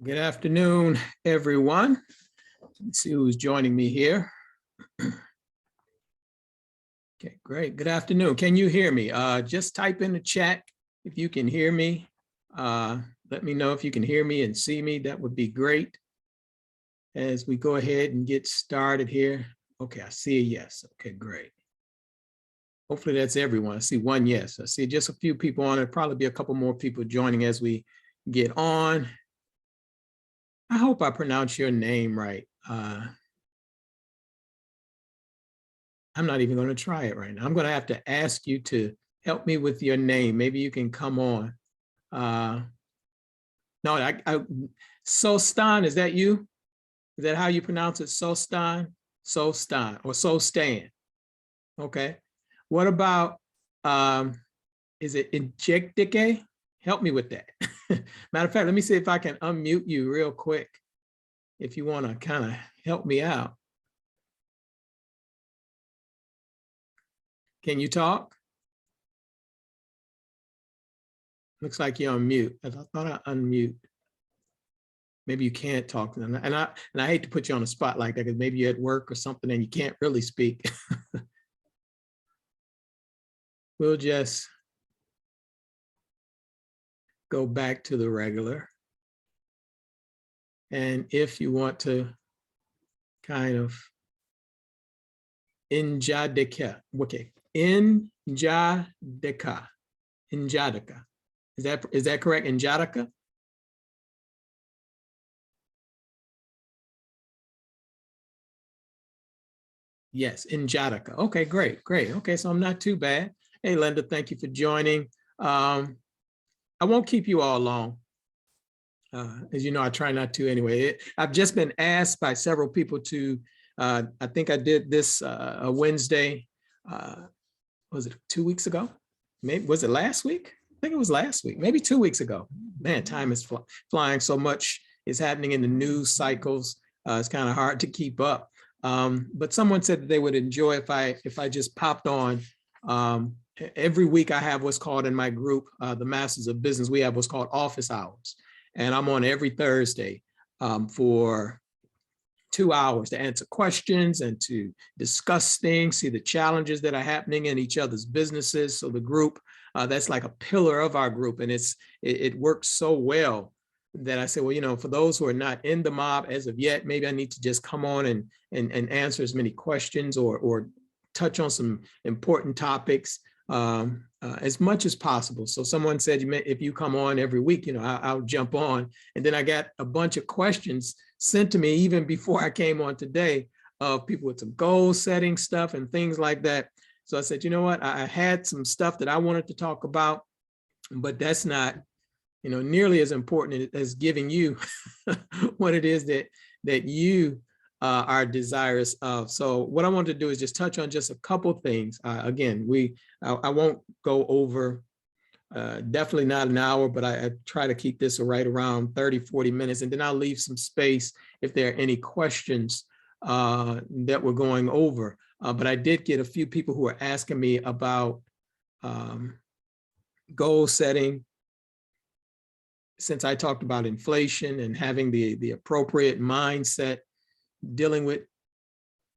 Good afternoon, everyone. Let's see who's joining me here. Okay, great. Good afternoon. Can you hear me? Just type in the chat if you can hear me. Let me know if you can hear me and see me. That would be great. As we go ahead and get started here. Okay, I see a yes. Okay, great. Hopefully that's everyone. I see one yes. I see just a few people on it. Probably be a couple more people joining as we get on. I hope I pronounce your name right. I'm not even going to try it right now. I'm going to have to ask you to help me with your name. Maybe you can come on. No, Sostan, is that you? Is that how you pronounce it? Sostan? Sostan or Sostan. Okay. What about, is it Injectike? Help me with that. Matter of fact, let me see if I can unmute you real quick. If you want to kind of help me out. Can you talk? Looks like you're on mute. I thought I unmute. Maybe you can't talk. And I hate to put you on the spot like that because maybe you're at work or something and you can't really speak. We'll just go back to the regular. And if you want to kind of Injadika, okay, Injadika. Injadika. Is that correct? Injadika? Yes, Injadika. Okay, great. Okay, so I'm not too bad. Hey, Linda, thank you for joining. I won't keep you all long. As you know, I try not to anyway. I've just been asked by several people to, I think I did this a Wednesday, was it 2 weeks ago? Maybe, was it last week? I think it was last week, maybe 2 weeks ago. Man, time is flying. So much is happening in the news cycles. It's kind of hard to keep up. But someone said that they would enjoy if I just popped on. Every week I have what's called in my group, the Masters of Business, we have what's called office hours. And I'm on every Thursday for 2 hours to answer questions and to discuss things, see the challenges that are happening in each other's businesses. So the group, that's like a pillar of our group. And it works so well that I said, well, you know, for those who are not in the mob as of yet, maybe I need to just come on and answer as many questions or touch on some important topics as much as possible. So someone said, if you come on every week, you know, I'll jump on. And then I got a bunch of questions sent to me even before I came on today of people with some goal setting stuff and things like that. So I said, you know what, I had some stuff that I wanted to talk about, but that's not, you know, nearly as important as giving you what it is that you are desirous of. So what I want to do is just touch on just a couple things. Again, I won't go over, definitely not an hour, but I try to keep this right around 30, 40 minutes, and then I'll leave some space if there are any questions that we're going over. But I did get a few people who are asking me about goal setting. Since I talked about inflation and having the appropriate mindset, dealing with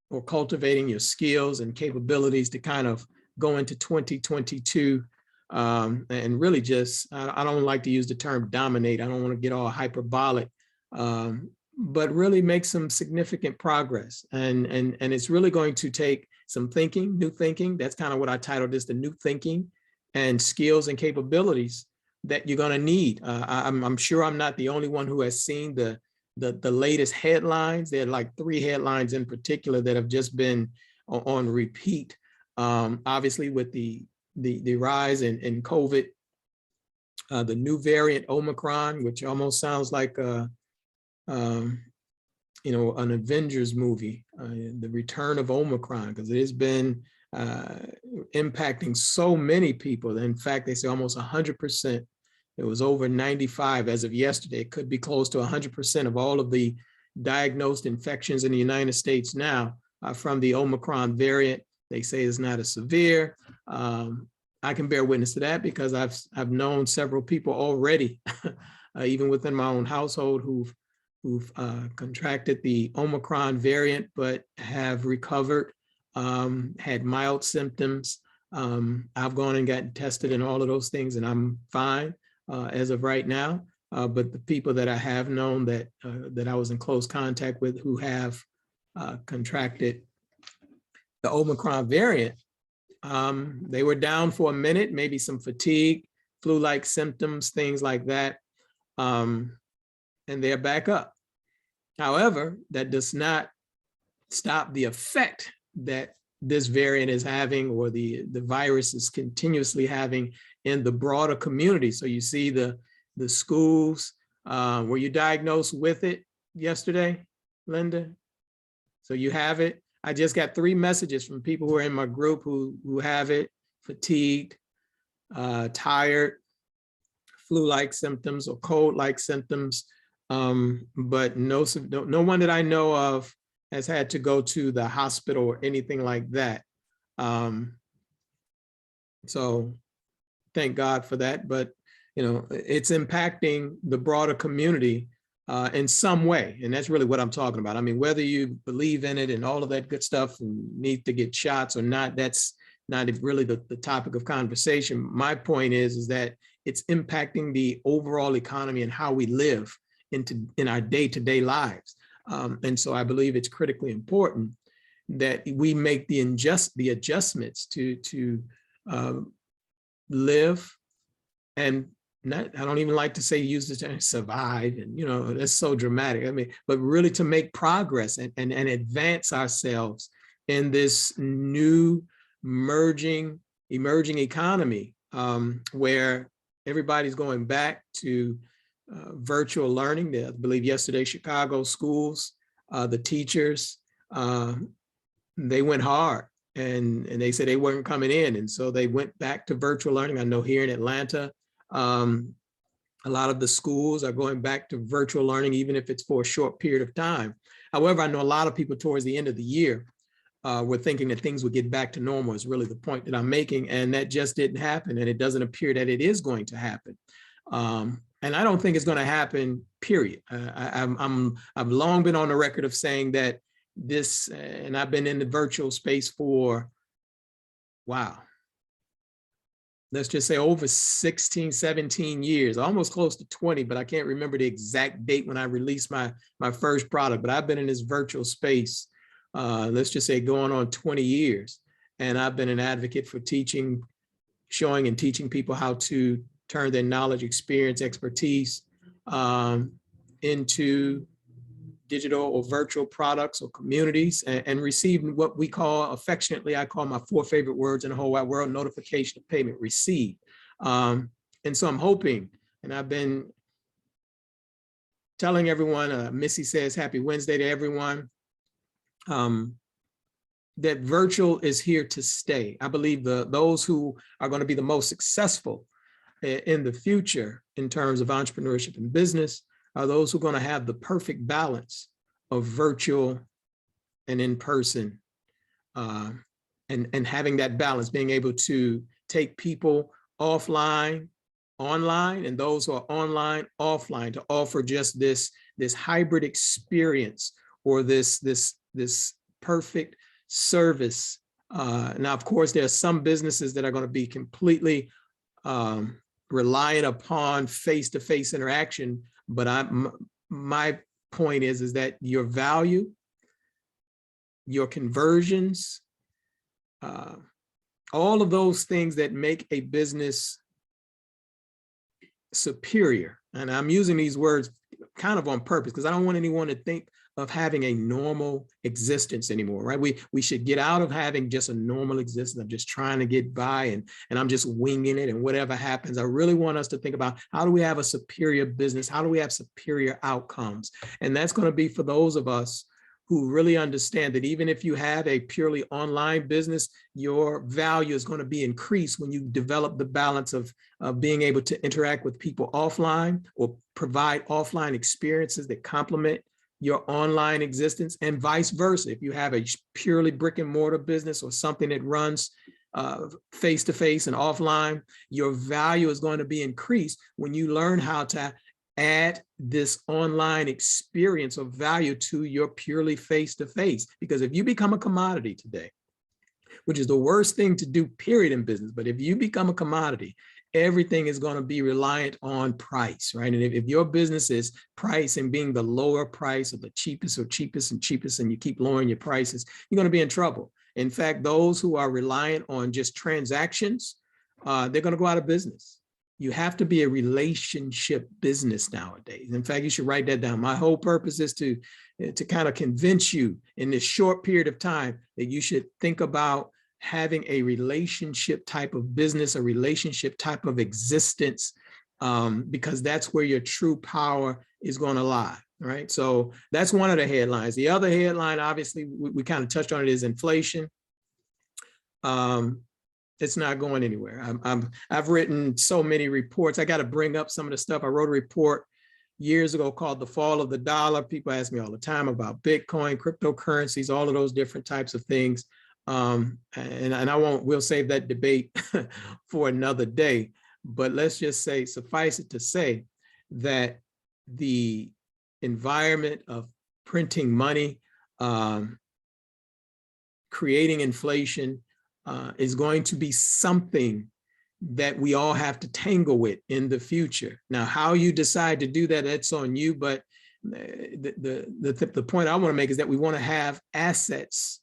or cultivating your skills and capabilities to kind of go into 2022 and really just, I don't like to use the term dominate. I don't want to get all hyperbolic, but really make some significant progress. And it's really going to take some thinking, new thinking. That's kind of what I titled this, the new thinking and skills and capabilities that you're going to need. I'm sure I'm not the only one who has seen the latest headlines. There are like 3 headlines in particular that have just been on repeat. Obviously, with the rise in COVID, the new variant Omicron, which almost sounds like you know, an Avengers movie, the return of Omicron, because it has been impacting so many people. In fact, they say almost 100%. It was over 95 as of yesterday. It could be close to 100% of all of the diagnosed infections in the United States now from the Omicron variant. They say it's not as severe. I can bear witness to that because I've known several people already even within my own household, who've contracted the Omicron variant, but have recovered, had mild symptoms. I've gone and gotten tested and all of those things, and I'm fine as of right now. But the people that I have known that I was in close contact with who have contracted the Omicron variant, they were down for a minute, maybe some fatigue, flu-like symptoms, things like that, and they're back up. However, that does not stop the effect that this variant is having, or the virus is continuously having in the broader community. So you see the schools, were you diagnosed with it yesterday, Linda? So you have it. I just got 3 messages from people who are in my group who have it: fatigued, tired, flu-like symptoms or cold-like symptoms, but no one that I know of has had to go to the hospital or anything like that. So thank God for that. But it's impacting the broader community in some way, and that's really what I'm talking about. I mean, whether you believe in it and all of that good stuff and need to get shots or not, that's not really the topic of conversation. My point is that it's impacting the overall economy and how we live in our day-to-day lives. And so I believe it's critically important that we make the adjustments to live and not, I don't even like to say use the term survive, and that's so dramatic. I mean, but really to make progress and advance ourselves in this new emerging economy, where everybody's going back to virtual learning. I believe yesterday, Chicago schools, the teachers, they went hard and they said they weren't coming in. And so they went back to virtual learning. I know here in Atlanta, a lot of the schools are going back to virtual learning, even if it's for a short period of time. However, I know a lot of people towards the end of the year were thinking that things would get back to normal, is really the point that I'm making. And that just didn't happen. And it doesn't appear that it is going to happen. And I don't think it's going to happen, period. I've long been on the record of saying that this, and I've been in the virtual space for, wow, let's just say over 16, 17 years, almost close to 20, but I can't remember the exact date when I released my first product. But I've been in this virtual space, let's just say going on 20 years. And I've been an advocate for teaching, showing and teaching people how to turn their knowledge, experience, expertise into digital or virtual products or communities, and receive what we call, affectionately, I call my 4 favorite words in the whole wide world: notification of payment received. And so I'm hoping, and I've been telling everyone, Missy says happy Wednesday to everyone, that virtual is here to stay. I believe those who are going to be the most successful in the future in terms of entrepreneurship and business are those who are going to have the perfect balance of virtual and in person, and having that balance, being able to take people offline, online, and those who are online, offline, to offer just this hybrid experience, or this perfect service. Now, of course, there are some businesses that are going to be completely reliant upon face-to-face interaction, but my point is that your value, your conversions, all of those things that make a business superior, and I'm using these words kind of on purpose because I don't want anyone to think of having a normal existence anymore, right? We should get out of having just a normal existence. I'm just trying to get by and I'm just winging it, and whatever happens. I really want us to think about, how do we have a superior business? How do we have superior outcomes? And that's going to be for those of us who really understand that even if you have a purely online business, your value is going to be increased when you develop the balance of being able to interact with people offline, or provide offline experiences that complement your online existence, and vice versa. If you have a purely brick and mortar business or something that runs face-to-face and offline, your value is going to be increased when you learn how to add this online experience of value to your purely face-to-face. Because if you become a commodity today, which is the worst thing to do, period, in business, but if you become a commodity, everything is going to be reliant on price, right? And if your business is price and being the lower price or the cheapest or cheapest and cheapest, and you keep lowering your prices, you're going to be in trouble. In fact, those who are reliant on just transactions, they're going to go out of business. You have to be a relationship business nowadays. In fact, you should write that down. My whole purpose is to kind of convince you in this short period of time that you should think about having a relationship type of business, a relationship type of existence, because that's where your true power is going to lie, right? So that's one of the headlines. The other headline, obviously, we kind of touched on it, is inflation. It's not going anywhere. I've written so many reports. I got to bring up some of the stuff. I wrote a report years ago called The Fall of the Dollar. People ask me all the time about Bitcoin, cryptocurrencies, all of those different types of things. And we'll save that debate for another day, but let's just say, suffice it to say that the environment of printing money, creating inflation, is going to be something that we all have to tangle with in the future. Now, how you decide to do that, that's on you, but the point I want to make is that we want to have assets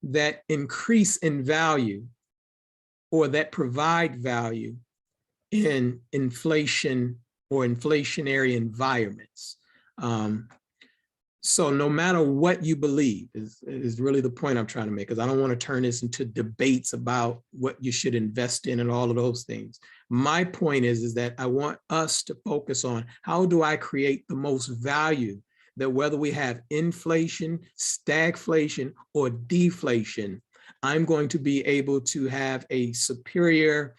that increase in value or that provide value in inflation or inflationary environments. So no matter what you believe is really the point I'm trying to make, because I don't want to turn this into debates about what you should invest in and all of those things. My point is that I want us to focus on, how do I create the most value, that whether we have inflation, stagflation, or deflation, I'm going to be able to have a superior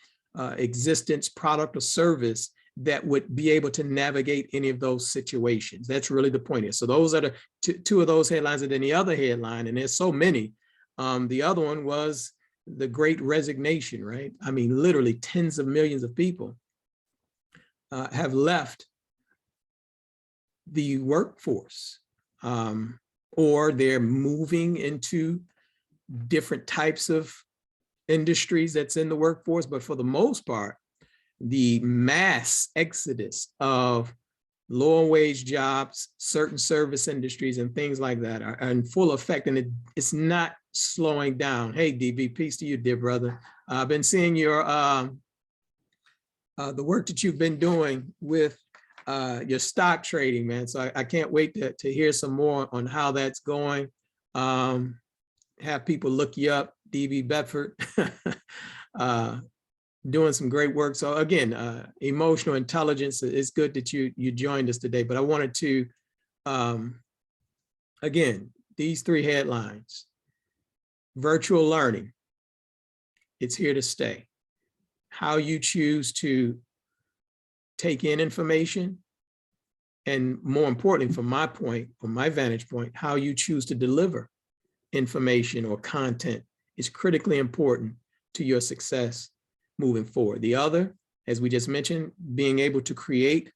existence, product, or service that would be able to navigate any of those situations. That's really the point here. So those are the two of those headlines. And then the other headline, and there's so many, the other one was the Great Resignation, right? I mean, literally tens of millions of people have left the workforce, or they're moving into different types of industries that's in the workforce. But for the most part, the mass exodus of lower wage jobs, certain service industries, and things like that are in full effect, and it's not slowing down. Hey, DB, peace to you, dear brother. I've been seeing your the work that you've been doing with your stock trading, man. So I can't wait to hear some more on how that's going. Have people look you up, DB Bedford. Doing some great work. So again, emotional intelligence, it's good that you joined us today, but I wanted to, again, these three headlines: virtual learning, it's here to stay. How you choose to take in information, and more importantly, from my vantage point, how you choose to deliver information or content is critically important to your success moving forward. The other, as we just mentioned, being able to create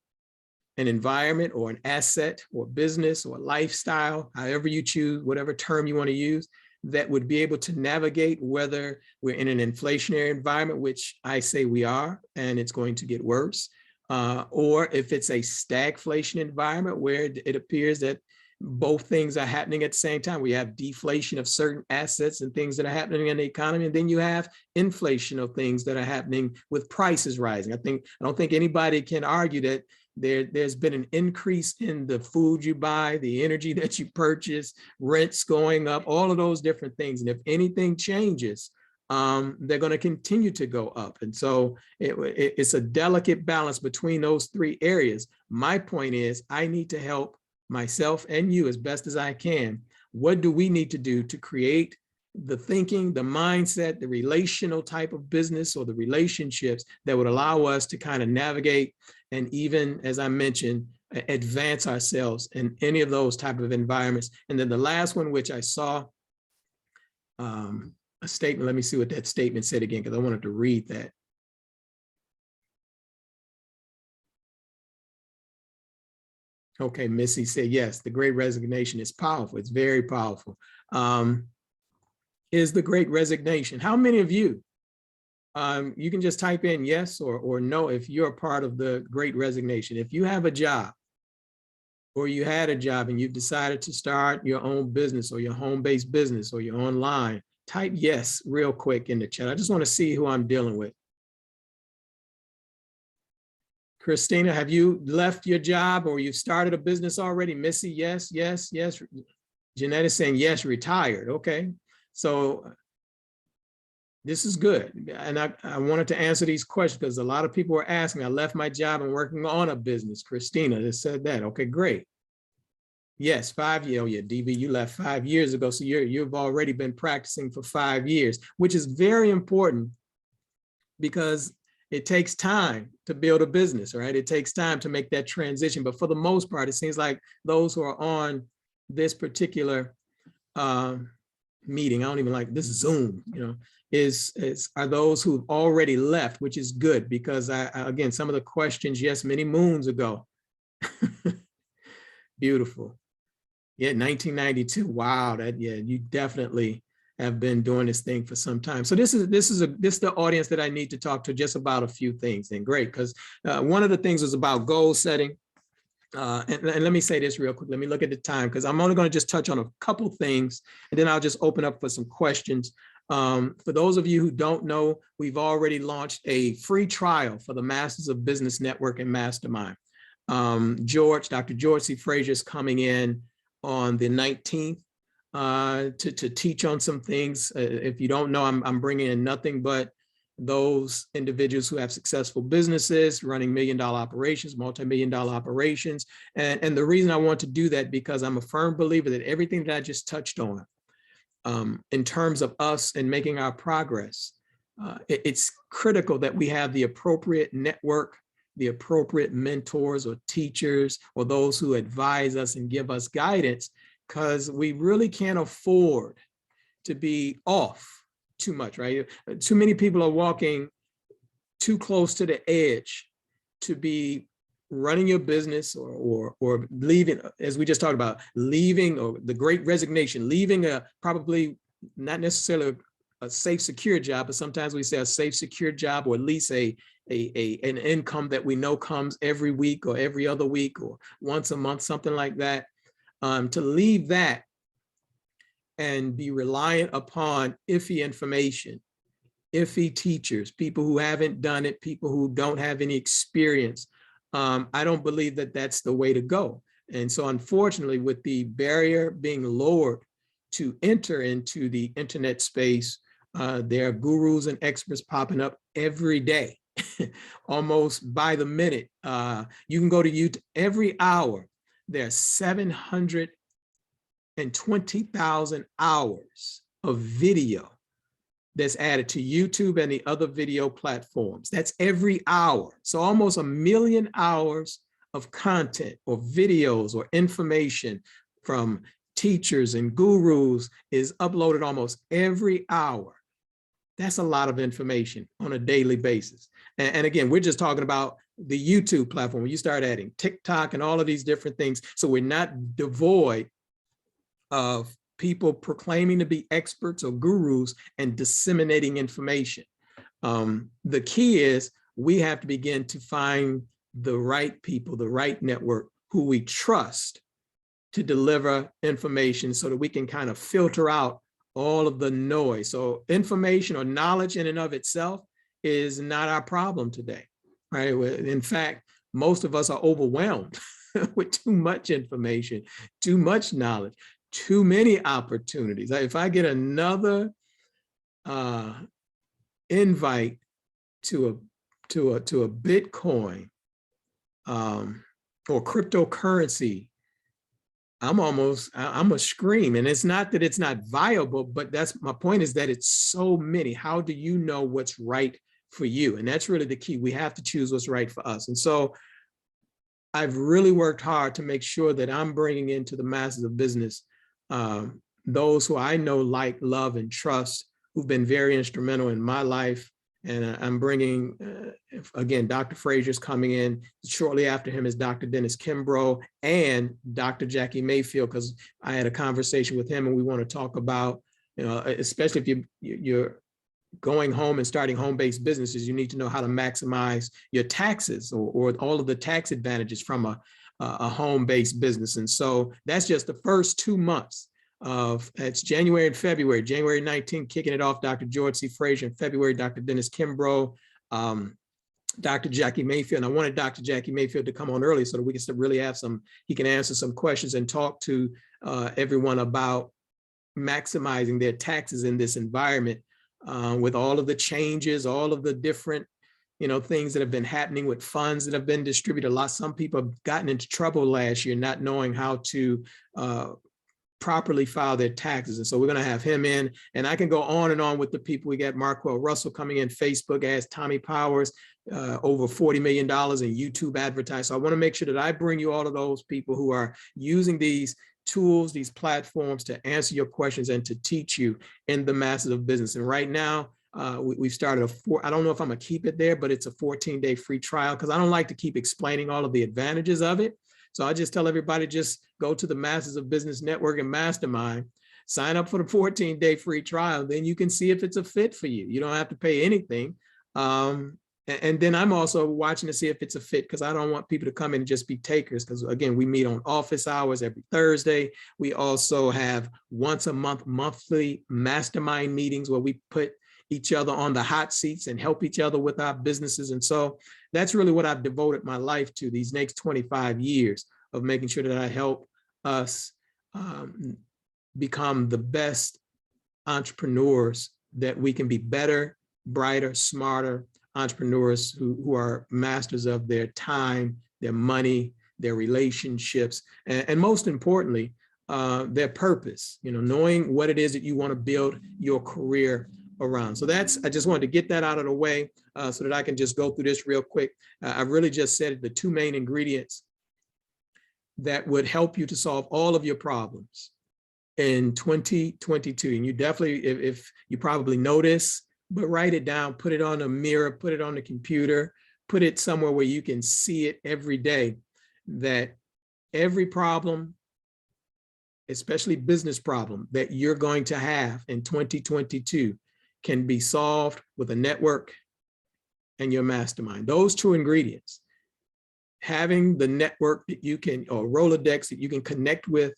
an environment or an asset or business or lifestyle, however you choose, whatever term you want to use, that would be able to navigate whether we're in an inflationary environment, which I say we are, and it's going to get worse, or if it's a stagflation environment where it appears that both things are happening at the same time. We have deflation of certain assets and things that are happening in the economy, and then you have inflation of things that are happening with prices rising. I don't think anybody can argue that there's been an increase in the food you buy, the energy that you purchase, rents going up, all of those different things. And if anything changes, they're going to continue to go up. And so it's a delicate balance between those three areas. My point is, I need to help myself and you as best as I can. What do we need to do to create the thinking, the mindset, the relational type of business or the relationships that would allow us to kind of navigate and even, as I mentioned, advance ourselves in any of those type of environments? And then the last one, which I saw a statement, let me see what that statement said again, because I wanted to read that. Okay, Missy said, yes, the Great Resignation is powerful. It's very powerful. Is the Great Resignation. How many of you, you can just type in yes or no if you're a part of the Great Resignation. If you have a job or you had a job and you've decided to start your own business or your home-based business or you're online, type yes real quick in the chat. I just want to see who I'm dealing with. Christina, have you left your job or you've started a business already? Missy, yes, yes, yes. Jeanette is saying yes, retired. Okay, so this is good. And I wanted to answer these questions because a lot of people were asking. I left my job and working on a business. Christina just said that. Okay, great. Yes, 5 years. Oh yeah, DV, you left 5 years ago. So you've already been practicing for 5 years, which is very important because it takes time to build a business, right? It takes time to make that transition. But for the most part, it seems like those who are on this particular meeting, I don't even like this Zoom, you know, are those who've already left, which is good because again, some of the questions, yes, many moons ago. Beautiful. Yeah, 1992. Wow, yeah, you definitely have been doing this thing for some time. So this is the audience that I need to talk to just about a few things. And great, because one of the things was about goal setting. And let me say this real quick. Let me look at the time because I'm only going to just touch on a couple things and then I'll just open up for some questions. For those of you who don't know, we've already launched a free trial for the Masters of Business Network and Mastermind. Dr. George C. Frazier is coming in on the 19th to teach on some things. If you don't know, I'm bringing in nothing but those individuals who have successful businesses, running million-dollar operations, multi-million-dollar operations. And the reason I want to do that because I'm a firm believer that everything that I just touched on in terms of us and making our progress, it's critical that we have the appropriate network, the appropriate mentors or teachers or those who advise us and give us guidance, because we really can't afford to be off too much, right? Too many people are walking too close to the edge to be running your business or leaving, as we just talked about, leaving, or the Great Resignation, leaving a probably not necessarily a safe, secure job, but sometimes we say a safe, secure job, or at least an income that we know comes every week or every other week or once a month, something like that. To leave that and be reliant upon iffy information, iffy teachers, people who haven't done it, people who don't have any experience. I don't believe that that's the way to go. And so unfortunately, with the barrier being lowered to enter into the internet space, there are gurus and experts popping up every day, almost by the minute. You can go to YouTube every hour. There's 720,000 hours of video that's added to YouTube and the other video platforms. That's every hour. So almost 1 million hours of content or videos or information from teachers and gurus is uploaded almost every hour. That's a lot of information on a daily basis. And again, we're just talking about the YouTube platform. When you start adding TikTok and all of these different things. So we're not devoid of people proclaiming to be experts or gurus and disseminating information. The key is we have to begin to find the right people, the right network who we trust to deliver information so that we can kind of filter out all of the noise. So information or knowledge in and of itself is not our problem today, right? In fact, most of us are overwhelmed with too much information, too much knowledge, too many opportunities. If I get another invite to a Bitcoin or cryptocurrency, I'm a scream. And it's not that it's not viable, but that's my point, is that it's so many. How do you know what's right for you? And that's really the key. We have to choose what's right for us. And so I've really worked hard to make sure that I'm bringing into the Masters of Business those who I know, like, love, and trust, who've been very instrumental in my life And I'm bringing, again, Dr. Frazier's coming in. Shortly after him is Dr. Dennis Kimbrough and Dr. Jackie Mayfield, because I had a conversation with him and we want to talk about, especially if you're going home and starting home-based businesses, you need to know how to maximize your taxes or all of the tax advantages from a home-based business. And so that's just the first 2 months of, it's January and February. January 19th, kicking it off, Dr. George C. Frazier. In February, Dr. Dennis Kimbrough, Dr. Jackie Mayfield. And I wanted Dr. Jackie Mayfield to come on early so that we can really have he can answer some questions and talk to everyone about maximizing their taxes in this environment with all of the changes, all of the different things that have been happening with funds that have been distributed. Some people have gotten into trouble last year not knowing how to properly file their taxes. And so we're going to have him in, and I can go on and on with the people. We got Marquell Russell coming in. Facebook as Tommy Powers, over $40 million in YouTube advertising. So I want to make sure that I bring you all of those people who are using these tools, these platforms to answer your questions and to teach you in the masses of business. And right now, we've started I don't know if I'm gonna keep it there, but it's a 14-day free trial because I don't like to keep explaining all of the advantages of it. So I just tell everybody, just go to the Masters of Business Network and Mastermind, sign up for the 14-day free trial. Then you can see if it's a fit for you. You don't have to pay anything. And then I'm also watching to see if it's a fit because I don't want people to come in and just be takers. Because again, we meet on office hours every Thursday. We also have once a month, monthly mastermind meetings where we put each other on the hot seats and help each other with our businesses. And so that's really what I've devoted my life to these next 25 years of making sure that I help us become the best entrepreneurs that we can be. Better, brighter, smarter entrepreneurs who are masters of their time, their money, their relationships, and most importantly, their purpose, knowing what it is that you want to build your career around. So I just wanted to get that out of the way so that I can just go through this real quick. I really just said the two main ingredients that would help you to solve all of your problems in 2022. And you definitely, if you probably know this, but write it down, put it on a mirror, put it on the computer, put it somewhere where you can see it every day, that every problem, especially business problem that you're going to have in 2022 can be solved with a network and your mastermind. Those two ingredients, having the network that you can, or Rolodex that you can connect with.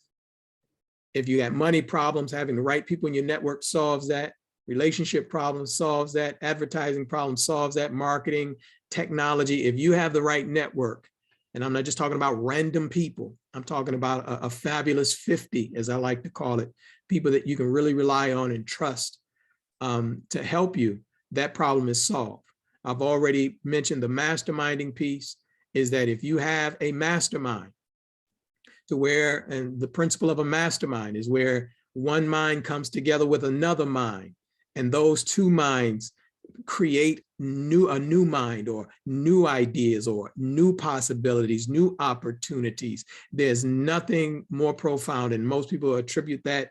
If you got money problems, having the right people in your network solves that. Relationship problems solves that. Advertising problem solves that. Marketing, technology. If you have the right network, and I'm not just talking about random people, I'm talking about a fabulous 50, as I like to call it, people that you can really rely on and trust to help you, that problem is solved. I've already mentioned the masterminding piece, is that if you have a mastermind to where, and the principle of a mastermind is where one mind comes together with another mind, and those two minds create a new mind or new ideas or new possibilities, new opportunities. There's nothing more profound, and most people attribute that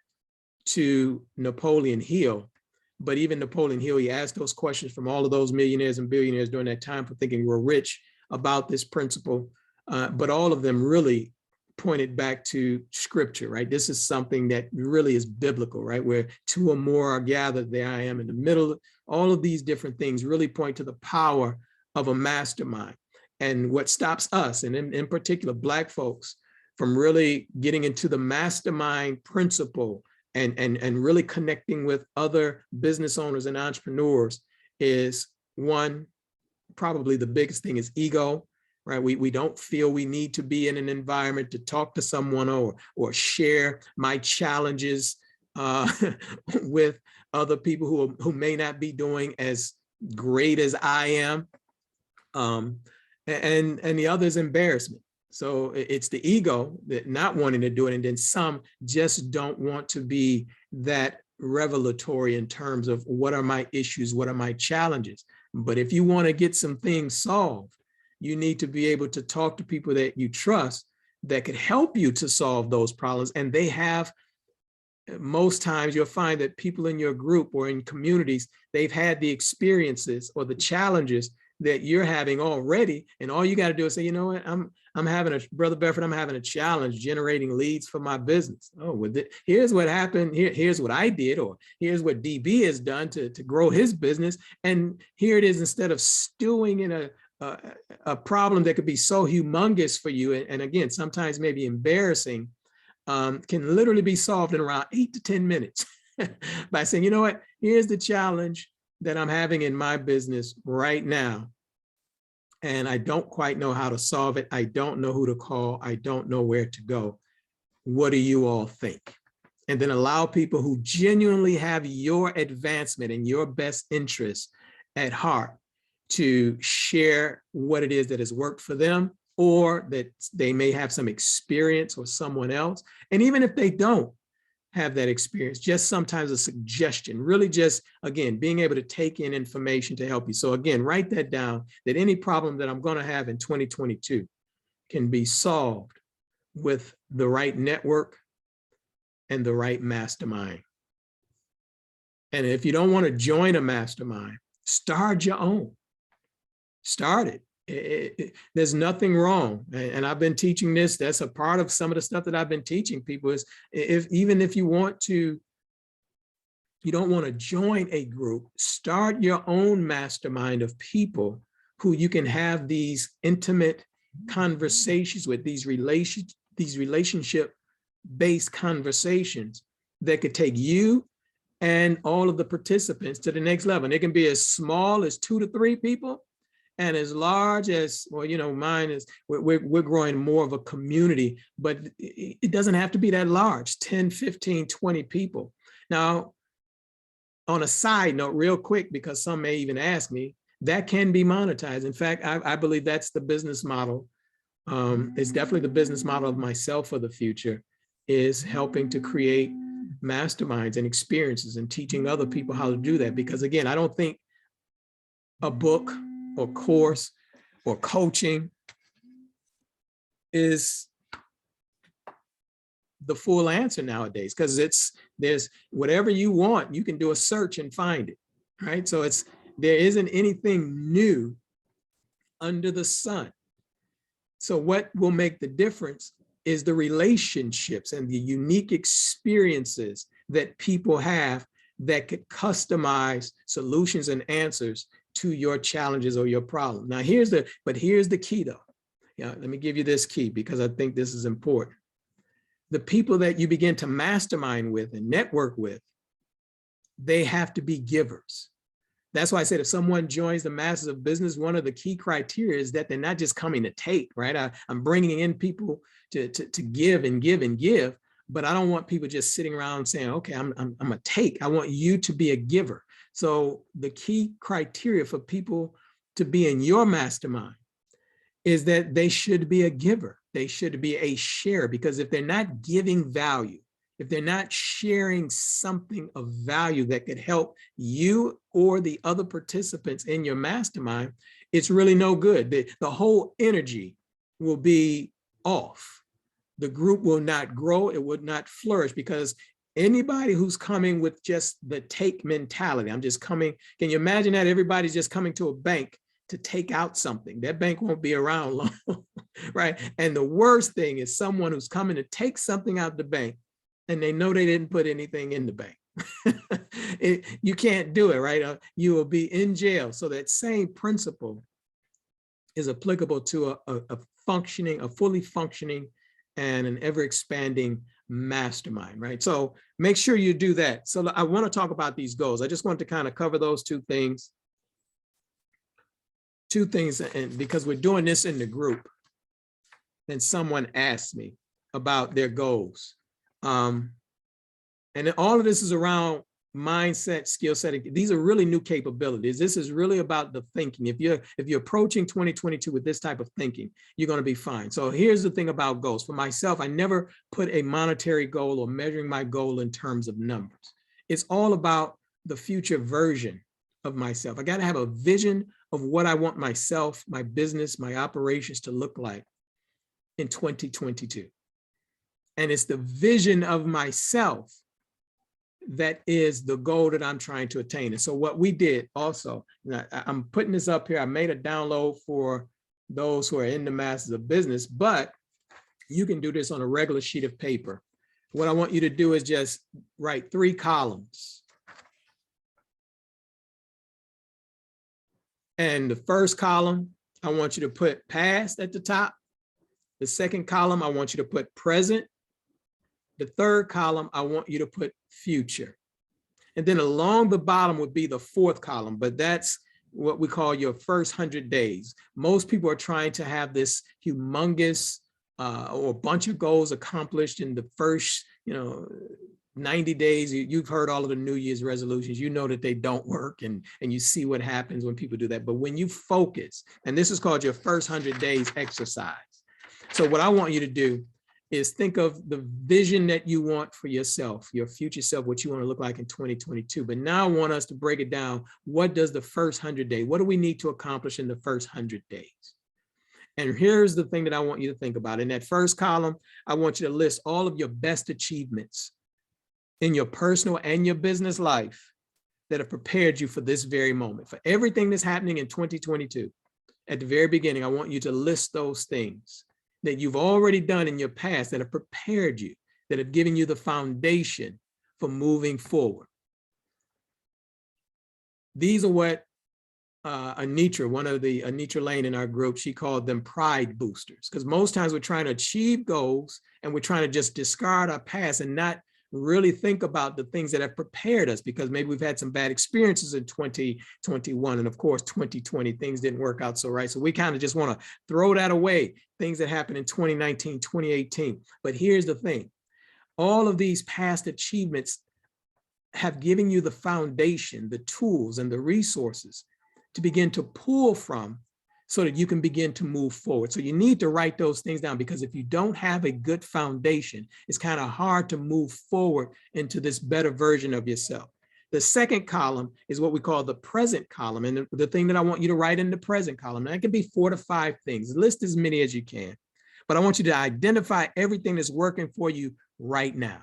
to Napoleon Hill. But even Napoleon Hill, he asked those questions from all of those millionaires and billionaires during that time for thinking we're rich about this principle. But all of them really pointed back to scripture, right? This is something that really is biblical, right? Where two or more are gathered, there I am in the middle. All of these different things really point to the power of a mastermind. And what stops us, and in particular, Black folks, from really getting into the mastermind principle and really connecting with other business owners and entrepreneurs is, one, probably the biggest thing is ego. Right? We don't feel we need to be in an environment to talk to someone or share my challenges with other people who may not be doing as great as I am. And the other is embarrassment. So it's the ego that not wanting to do it, and then some just don't want to be that revelatory in terms of what are my issues, what are my challenges. But if you want to get some things solved, you need to be able to talk to people that you trust that could help you to solve those problems. And they have most times you'll find that people in your group or in communities, they've had the experiences or the challenges that you're having already. And all you got to do is say, you know what, I'm having Brother Bedford, I'm having a challenge generating leads for my business. Oh, well, here's what happened. Here's what I did, or here's what DB has done to grow his business. And here it is, instead of stewing in a problem that could be so humongous for you, and again, sometimes maybe embarrassing, can literally be solved in around 8 to 10 minutes by saying, you know what, here's the challenge that I'm having in my business right now. And I don't quite know how to solve it. I don't know who to call. I don't know where to go. What do you all think? And then allow people who genuinely have your advancement and your best interest at heart to share what it is that has worked for them, or that they may have some experience or someone else. And even if they don't have that experience, just sometimes a suggestion, really just, again, being able to take in information to help you. So again, write that down, that any problem that I'm going to have in 2022 can be solved with the right network and the right mastermind. And if you don't want to join a mastermind, start your own. Start it. There's nothing wrong. And I've been teaching this. That's a part of some of the stuff that I've been teaching people is, even if you don't want to join a group, start your own mastermind of people who you can have these intimate conversations with, these relationship-based conversations that could take you and all of the participants to the next level. And it can be as small as 2 to 3 people, and as large as, well, you know, mine is, we're growing more of a community, but it doesn't have to be that large, 10, 15, 20 people. Now, on a side note, real quick, because some may even ask me, that can be monetized. In fact, I believe that's the business model. It's definitely the business model of myself for the future, is helping to create masterminds and experiences and teaching other people how to do that. Because again, I don't think a book or course or coaching is the full answer nowadays, because there's whatever you want, you can do a search and find it, right? So there isn't anything new under the sun. So what will make the difference is the relationships and the unique experiences that people have that could customize solutions and answers to your challenges or your problem. Now, here's the key though. Yeah, let me give you this key, because I think this is important. The people that you begin to mastermind with and network with, they have to be givers. That's why I said, if someone joins the Masters of Business, one of the key criteria is that they're not just coming to take, right? I'm bringing in people to give and give and give, but I don't want people just sitting around saying, okay, I'm a take. I want you to be a giver. So the key criteria for people to be in your mastermind is that they should be a giver. They should be a sharer, because if they're not giving value, if they're not sharing something of value that could help you or the other participants in your mastermind, it's really no good. The whole energy will be off. The group will not grow. It would not flourish, because anybody who's coming with just the take mentality, I'm just coming, can you imagine that? Everybody's just coming to a bank to take out something. That bank won't be around long, right? And the worst thing is someone who's coming to take something out the bank and they know they didn't put anything in the bank. You can't do it, right? You will be in jail. So that same principle is applicable to a fully functioning and an ever expanding mastermind, right? So make sure you do that. So I want to talk about these goals. I just want to kind of cover those two things, and because we're doing this in the group, then someone asked me about their goals. And all of this is around mindset, skill set. These are really new capabilities. This is really about the thinking. If you're approaching 2022 with this type of thinking, you're going to be fine. So here's the thing about goals. For myself, I never put a monetary goal or measuring my goal in terms of numbers. It's all about the future version of myself. I got to have a vision of what I want myself, my business, my operations to look like in 2022. And it's the vision of myself that is the goal that I'm trying to attain. And so what we did also, I'm putting this up here. I made a download for those who are in the Masters of Business, but you can do this on a regular sheet of paper. What I want you to do is just write 3 columns. And the first column, I want you to put past at the top. The second column, I want you to put present. The third column, I want you to put future. And then along the bottom would be the 4th column, but that's what we call your first 100 days. Most people are trying to have this humongous or a bunch of goals accomplished in the first, 90 days. You've heard all of the New Year's resolutions. You know that they don't work, and you see what happens when people do that. But when you focus, and this is called your first 100 days exercise. So what I want you to do is think of the vision that you want for yourself, your future self, what you want to look like in 2022. But now I want us to break it down. What does the first 100 days, what do we need to accomplish in the first 100 days? And here's the thing that I want you to think about. In that first column, I want you to list all of your best achievements in your personal and your business life that have prepared you for this very moment. For everything that's happening in 2022, at the very beginning, I want you to list those things that you've already done in your past that have prepared you, that have given you the foundation for moving forward. These are what Anitra, one of the Anitra Lane in our group, she called them pride boosters, because most times we're trying to achieve goals and we're trying to just discard our past and not really think about the things that have prepared us, because maybe we've had some bad experiences in 2021. And of course, 2020, things didn't work out so right. So we kind of just want to throw that away, things that happened in 2019, 2018. But here's the thing. All of these past achievements have given you the foundation, the tools, and the resources to begin to pull from so that you can begin to move forward. So you need to write those things down, because if you don't have a good foundation, it's kind of hard to move forward into this better version of yourself. The second column is what we call the present column. And the thing that I want you to write in the present column, and that could be 4 to 5 things. List as many as you can. But I want you to identify everything that's working for you right now.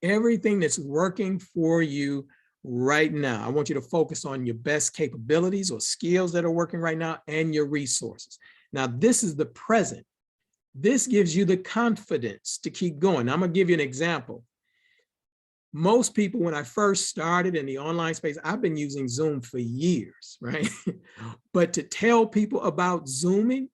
Everything that's working for you right now. I want you to focus on your best capabilities or skills that are working right now and your resources. Now, this is the present. This gives you the confidence to keep going. Now, I'm going to give you an example. Most people, when I first started in the online space, I've been using Zoom for years, right? But to tell people about Zooming,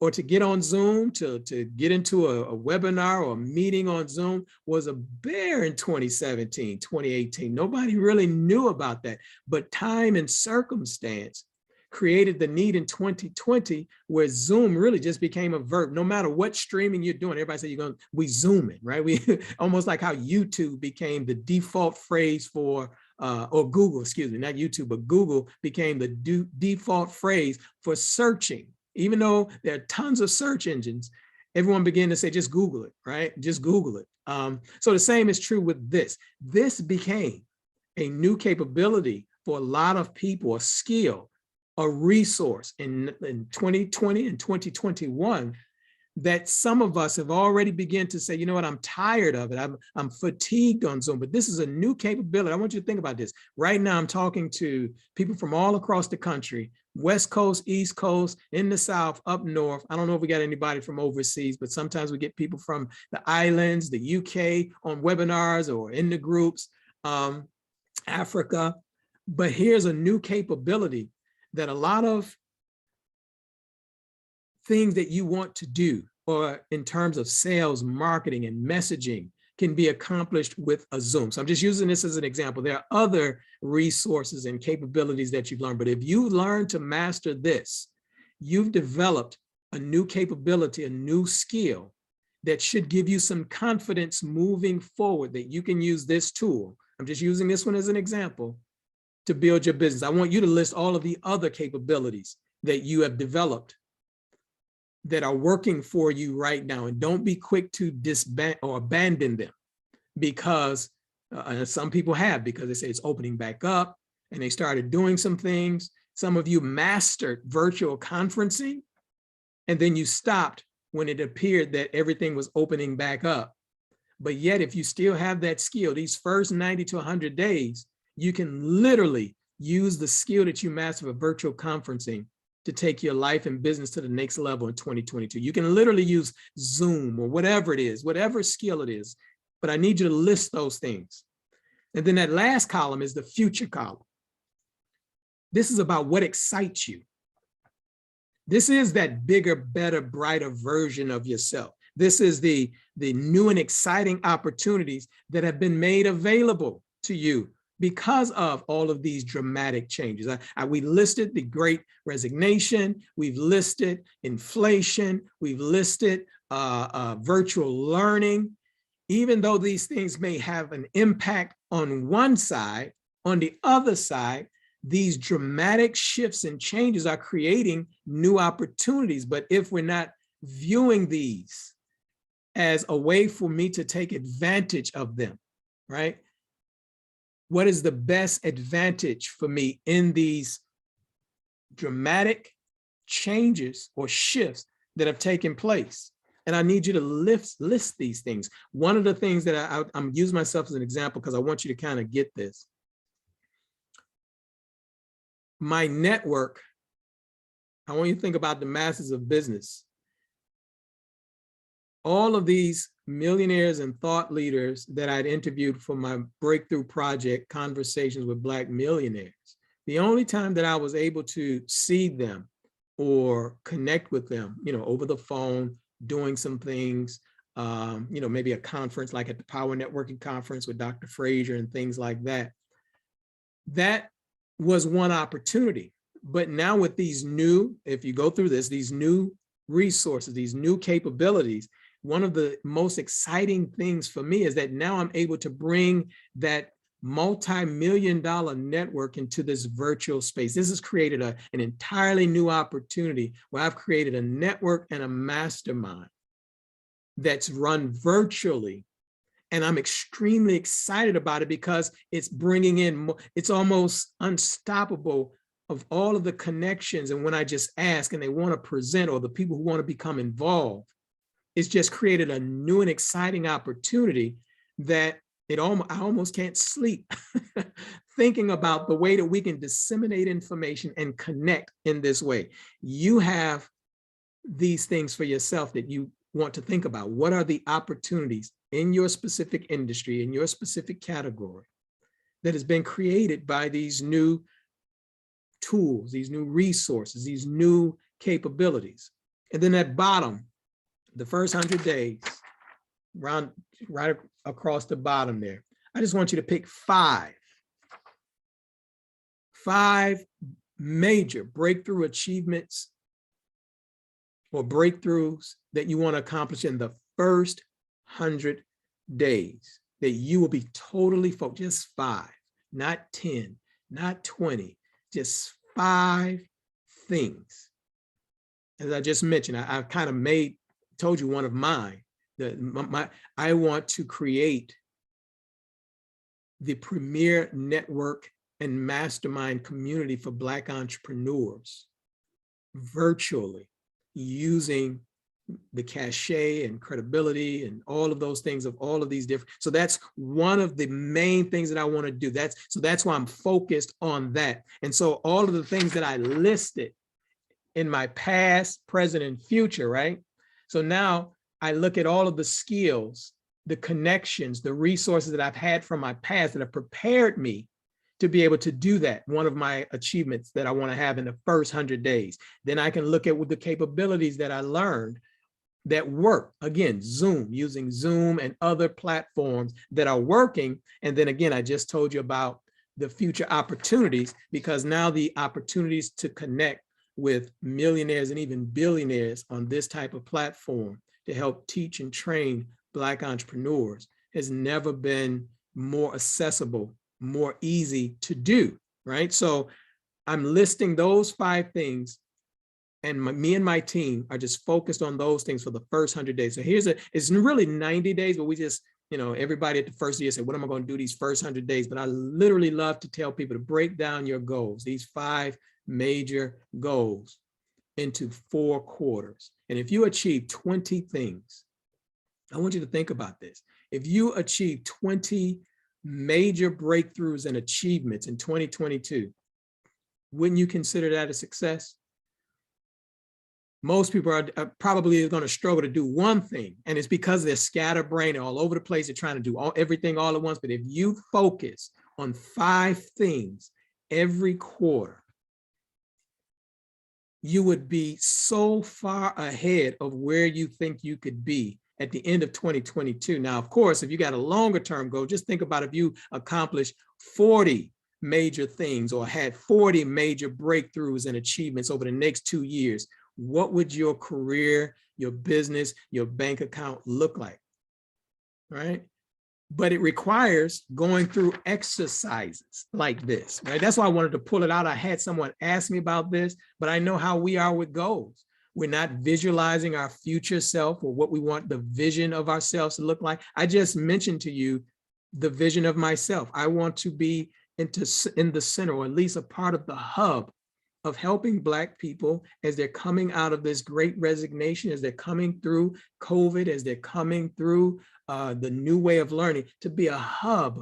or to get on Zoom, to get into a webinar or a meeting on Zoom was a bear in 2017, 2018. Nobody really knew about that. But time and circumstance created the need in 2020 where Zoom really just became a verb. No matter what streaming you're doing, everybody said we Zooming, right? We almost like how YouTube became the default phrase for, or Google, excuse me, not YouTube, but Google became the default phrase for searching. Even though there are tons of search engines, everyone began to say, just Google it, right? Just Google it. So the same is true with this. This became a new capability for a lot of people, a skill, a resource in 2020 and 2021 that some of us have already begun to say, you know what, I'm tired of it. I'm fatigued on Zoom, but this is a new capability. I want you to think about this. Right now, I'm talking to people from all across the country, West Coast, East Coast, in the South, up North. I don't know if we got anybody from overseas, but sometimes we get people from the islands, the UK on webinars or in the groups, Africa. But here's a new capability that a lot of things that you want to do, or in terms of sales, marketing, and messaging, can be accomplished with a Zoom. So I'm just using this as an example. There are other resources and capabilities that you've learned, but if you learn to master this, you've developed a new capability, a new skill that should give you some confidence moving forward that you can use this tool. I'm just using this one as an example to build your business. I want you to list all of the other capabilities that you have developed that are working for you right now, and don't be quick to disband or abandon them, because some people have, because they say it's opening back up and they started doing some things. Some of you mastered virtual conferencing, and then you stopped when it appeared that everything was opening back up. But yet, if you still have that skill, these first 90 to 100 days, you can literally use the skill that you master for virtual conferencing to take your life and business to the next level in 2022. You can literally use Zoom or whatever it is, whatever skill it is. But I need you to list those things. And then that last column is the future column. This is about what excites you. This is that bigger, better, brighter version of yourself. This is the new and exciting opportunities that have been made available to you because of all of these dramatic changes. We listed the Great Resignation, we've listed inflation, we've listed virtual learning. Even though these things may have an impact on one side, on the other side, these dramatic shifts and changes are creating new opportunities. But if we're not viewing these as a way for me to take advantage of them, right? What is the best advantage for me in these dramatic changes or shifts that have taken place? And I need you to list these things. One of the things that I'm using myself as an example because I want you to kind of get this. My network, I want you to think about the masses of business. All of these millionaires and thought leaders that I'd interviewed for my breakthrough project, Conversations with Black Millionaires, the only time that I was able to see them or connect with them, over the phone, doing some things, maybe a conference like at the Power Networking Conference with Dr. Frazier and things like that. That was one opportunity. But now with these new, if you go through this, these new resources, these new capabilities, one of the most exciting things for me is that now I'm able to bring that multi-million-dollar network into this virtual space. This has created an entirely new opportunity where I've created a network and a mastermind that's run virtually. And I'm extremely excited about it because it's bringing in, it's almost unstoppable of all of the connections. And when I just ask and they want to present, or the people who want to become involved, it's just created a new and exciting opportunity that I almost can't sleep thinking about the way that we can disseminate information and connect in this way. You have these things for yourself that you want to think about. What are the opportunities in your specific industry, in your specific category, that has been created by these new tools, these new resources, these new capabilities? And then at bottom, the first 100 days, right across the bottom there, I just want you to pick five major breakthrough achievements or breakthroughs that you want to accomplish in the first 100 days that you will be totally focused. Just 5, not 10, not 20, just 5 things. As I just mentioned, I've kind of told you one of mine. I want to create the premier network and mastermind community for Black entrepreneurs virtually, using the cachet and credibility and all of those things of all of these different. So that's one of the main things that I want to do. That's why I'm focused on that. And so all of the things that I listed in my past, present, and future, right? So now I look at all of the skills, the connections, the resources that I've had from my past that have prepared me to be able to do that. One of my achievements that I want to have in the first 100 days. Then I can look at the capabilities that I learned that work. Again, using Zoom and other platforms that are working. And then again, I just told you about the future opportunities, because now the opportunities to connect with millionaires and even billionaires on this type of platform to help teach and train Black entrepreneurs has never been more accessible, more easy to do, right? So I'm listing those 5 things, and me and my team are just focused on those things for the first 100 days. So it's really 90 days, but we just, everybody at the first year said, what am I going to do these first 100 days? But I literally love to tell people to break down your goals, these 5 major goals, into 4 quarters. And if you achieve 20 things I want you to think about this. If you achieve 20 major breakthroughs and achievements in 2022, wouldn't you consider that a success? Most people are probably going to struggle to do one thing, and it's because they're scatterbrained all over the place. They're trying to do everything all at once. But if you focus on 5 things every quarter, you would be so far ahead of where you think you could be at the end of 2022. Now, of course, if you got a longer term goal, just think about if you accomplish 40 major things or had 40 major breakthroughs and achievements over the next 2 years, what would your career, your business, your bank account look like, right? But it requires going through exercises like this, right? That's why I wanted to pull it out. I had someone ask me about this, but I know how we are with goals. We're not visualizing our future self or what we want the vision of ourselves to look like. I just mentioned to you the vision of myself. I want to be in the center, or at least a part of the hub of helping Black people as they're coming out of this great resignation, as they're coming through COVID, as they're coming through the new way of learning, to be a hub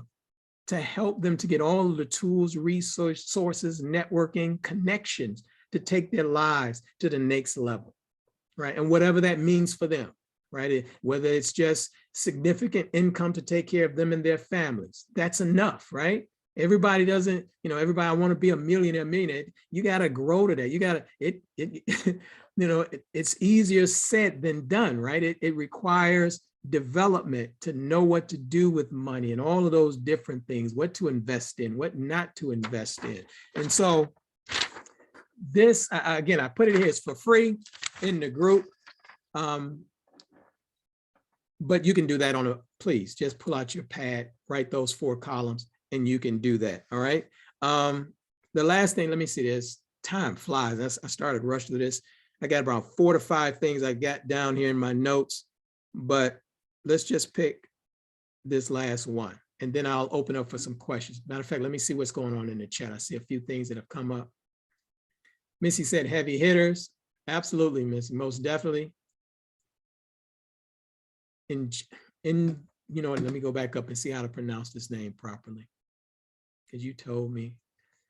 to help them to get all of the tools, resources, networking, connections to take their lives to the next level, right? And whatever that means for them, right? Whether it's just significant income to take care of them and their families, that's enough, right? Everybody doesn't, everybody, I want to be a millionaire. You got to grow to that. You got to, it's easier said than done, right? It requires development to know what to do with money and all of those different things, what to invest in, what not to invest in. And so this, again, I put it here, it's for free in the group. But you can do that please just pull out your pad, write those 4 columns, and you can do that, all right? The last thing, let me see this, time flies. I started rushing through this. I got around 4 to 5 things I got down here in my notes, but let's just pick this last one, and then I'll open up for some questions. Matter of fact, let me see what's going on in the chat. I see a few things that have come up. Missy said heavy hitters. Absolutely, Missy, most definitely. Let me go back up and see how to pronounce this name properly, because you told me.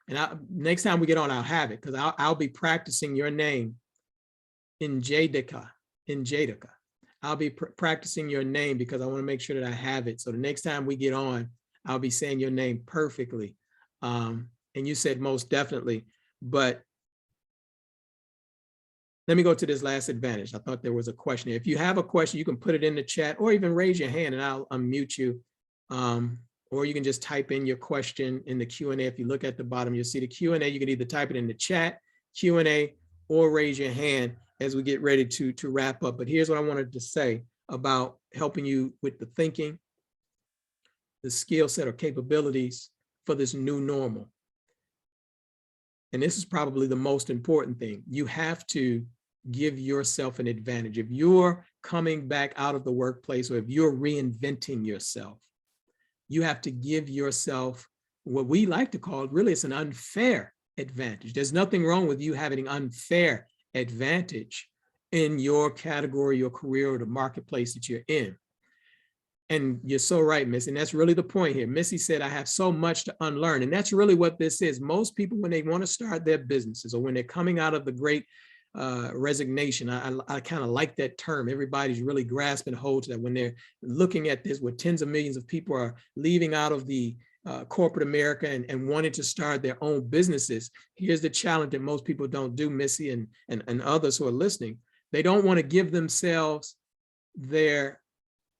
And next time we get on, I'll have it, because I'll be practicing your name in Jadica. I'll be practicing your name because I want to make sure that I have it. So the next time we get on, I'll be saying your name perfectly. And you said most definitely, but let me go to this last advantage. I thought there was a question here. If you have a question, you can put it in the chat or even raise your hand and I'll unmute you. Or you can just type in your question in the Q&A. If you look at the bottom, you'll see the Q&A. You can either type it in the chat, Q&A, or raise your hand as we get ready to wrap up. But here's what I wanted to say about helping you with the thinking, the skill set or capabilities for this new normal. And this is probably the most important thing. You have to give yourself an advantage. If you're coming back out of the workplace or if you're reinventing yourself, you have to give yourself what we like to call, really, it's an unfair advantage. There's nothing wrong with you having an unfair advantage in your category, your career, or the marketplace that you're in. And you're so right, Missy. And that's really the point here. Missy said, I have so much to unlearn. And that's really what this is. Most people, when they want to start their businesses or when they're coming out of the great resignation, I kind of like that term. Everybody's really grasping hold to that when they're looking at this, where tens of millions of people are leaving out of the corporate America and wanting to start their own businesses. Here's the challenge that most people don't do, Missy, and others who are listening. They don't want to give themselves their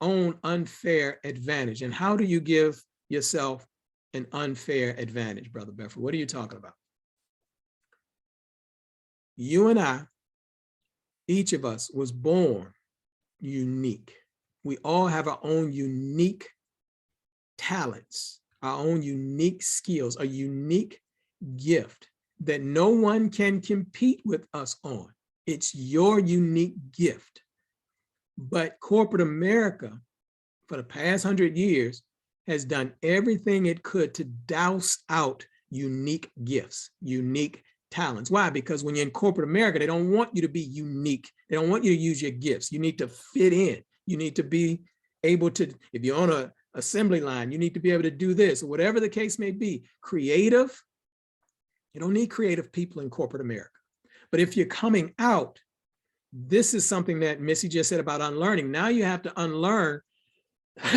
own unfair advantage. And how do you give yourself an unfair advantage, Brother Bedford? What are you talking about? You and I, each of us was born unique. We all have our own unique talents, our own unique skills, a unique gift that no one can compete with us on. It's your unique gift. But corporate America, for the past 100 years, has done everything it could to douse out unique gifts, unique talents. Why? Because when you're in corporate America, they don't want you to be unique. They don't want you to use your gifts. You need to fit in. You need to be able to, if you're on a assembly line, you need to be able to do this, or whatever the case may be. Creative, you don't need creative people in corporate America. But if you're coming out, this is something that Missy just said about unlearning. Now you have to unlearn,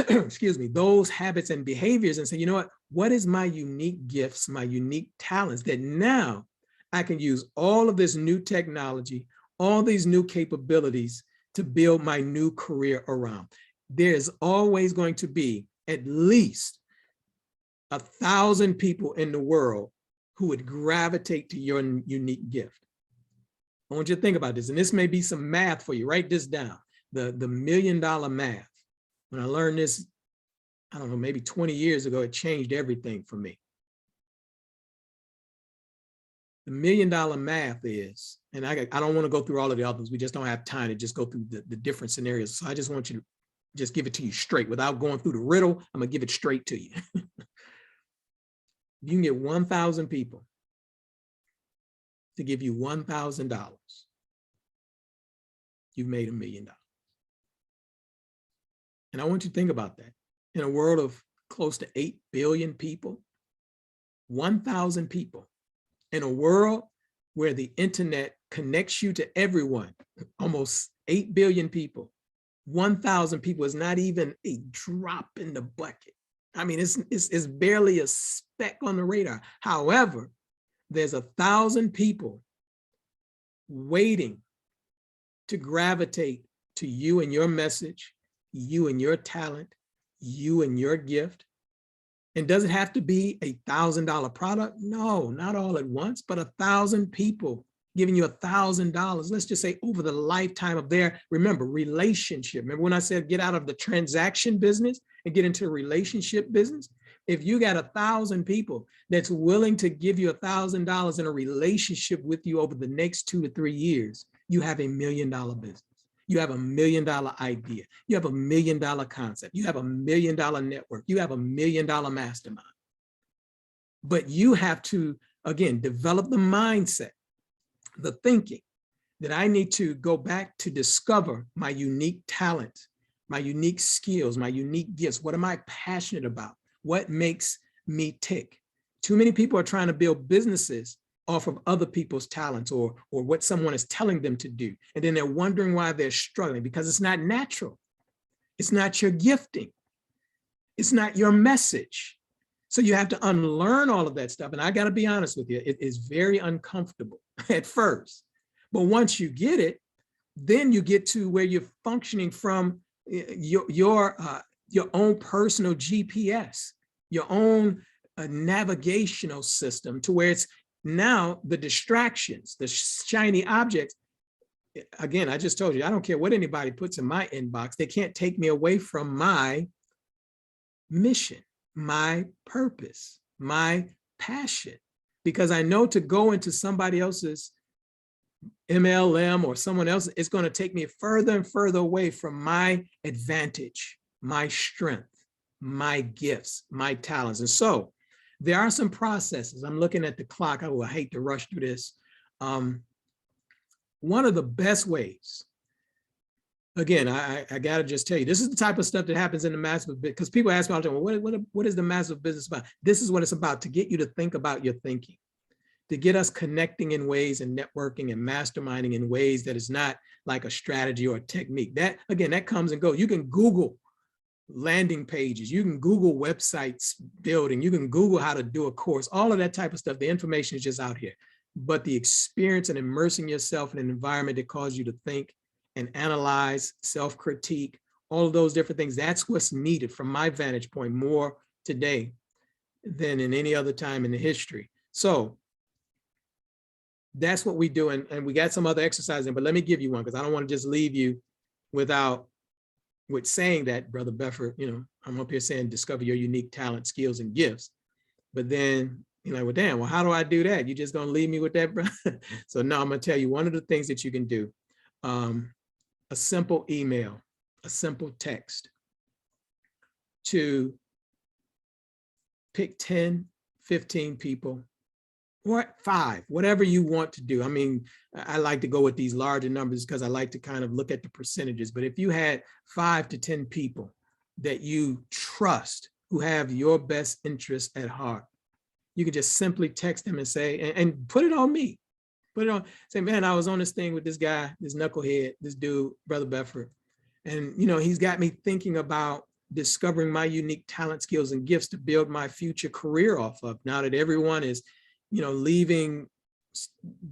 excuse me, those habits and behaviors and say, you know what is my unique gifts, my unique talents that now I can use all of this new technology, all these new capabilities to build my new career around. There's always going to be at least 1,000 people in the world who would gravitate to your unique gift. I want you to think about this, and this may be some math for you. Write this down, the $1 million math. When I learned this, I don't know, maybe 20 years ago, it changed everything for me. The $1 million math is, and I don't want to go through all of the others. We just don't have time to just go through the different scenarios. So I just want you to just give it to you straight without going through the riddle. I'm gonna give it straight to you. You can get 1,000 people to give you $1,000. You've made $1 million. And I want you to think about that. In a world of close to 8 billion people, 1,000 people, in a world where the internet connects you to everyone, almost 8 billion people, 1,000 people is not even a drop in the bucket. I mean, it's barely a speck on the radar. However, there's 1,000 people waiting to gravitate to you and your message, you and your talent, you and your gift. And does it have to be a $1,000 product? No, not all at once, but 1,000 people giving you $1,000. Let's just say over the lifetime of their, remember, relationship. Remember when I said get out of the transaction business and get into the relationship business? If you got 1,000 people that's willing to give you $1,000 in a relationship with you over the next 2 to 3 years, you have $1 million business. You have $1 million idea. You have $1 million concept. You have $1 million network. You have $1 million mastermind. But you have to, again, develop the mindset, the thinking that I need to go back to discover my unique talent, my unique skills, my unique gifts. What am I passionate about? What makes me tick? Too many people are trying to build businesses off of other people's talents or what someone is telling them to do. And then they're wondering why they're struggling, because it's not natural. It's not your gifting. It's not your message. So you have to unlearn all of that stuff. And I got to be honest with you, it is very uncomfortable at first. But once you get it, then you get to where you're functioning from your own personal GPS, your own navigational system, to where it's now the distractions, the shiny objects. Again, I just told you, I don't care what anybody puts in my inbox. They can't take me away from my mission, my purpose, my passion, because I know to go into somebody else's MLM or someone else, it's going to take me further and further away from my advantage, my strength, my gifts, my talents. And so there are some processes. I'm looking at the clock. I hate to rush through this. One of the best ways, again, I got to just tell you, this is the type of stuff that happens in the massive, because people ask me all the time, well, what is the massive business about? This is what it's about, to get you to think about your thinking, to get us connecting in ways and networking and masterminding in ways that is not like a strategy or a technique. That, again, that comes and goes. You can Google landing pages, you can Google websites building, you can Google how to do a course, all of that type of stuff. The information is just out here. But the experience and immersing yourself in an environment that causes you to think and analyze, self-critique, all of those different things, that's what's needed from my vantage point more today than in any other time in the history. So that's what we do. And we got some other exercises, but let me give you one, because I don't want to just leave you with saying that, Brother Bedford, I'm up here saying discover your unique talent, skills, and gifts. But then you're like, well, damn, well, how do I do that? You just gonna leave me with that, bro? So no, I'm gonna tell you one of the things that you can do. A simple email, a simple text to pick 10, 15 people or 5, whatever you want to do. I mean, I like to go with these larger numbers because I like to kind of look at the percentages. But if you had 5 to 10 people that you trust, who have your best interest at heart, you could just simply text them and say, and put it on me. Put it on, say, man, I was on this thing with this guy, this knucklehead, this dude, Brother Bedford. And, he's got me thinking about discovering my unique talent, skills, and gifts to build my future career off of. Now that everyone is, leaving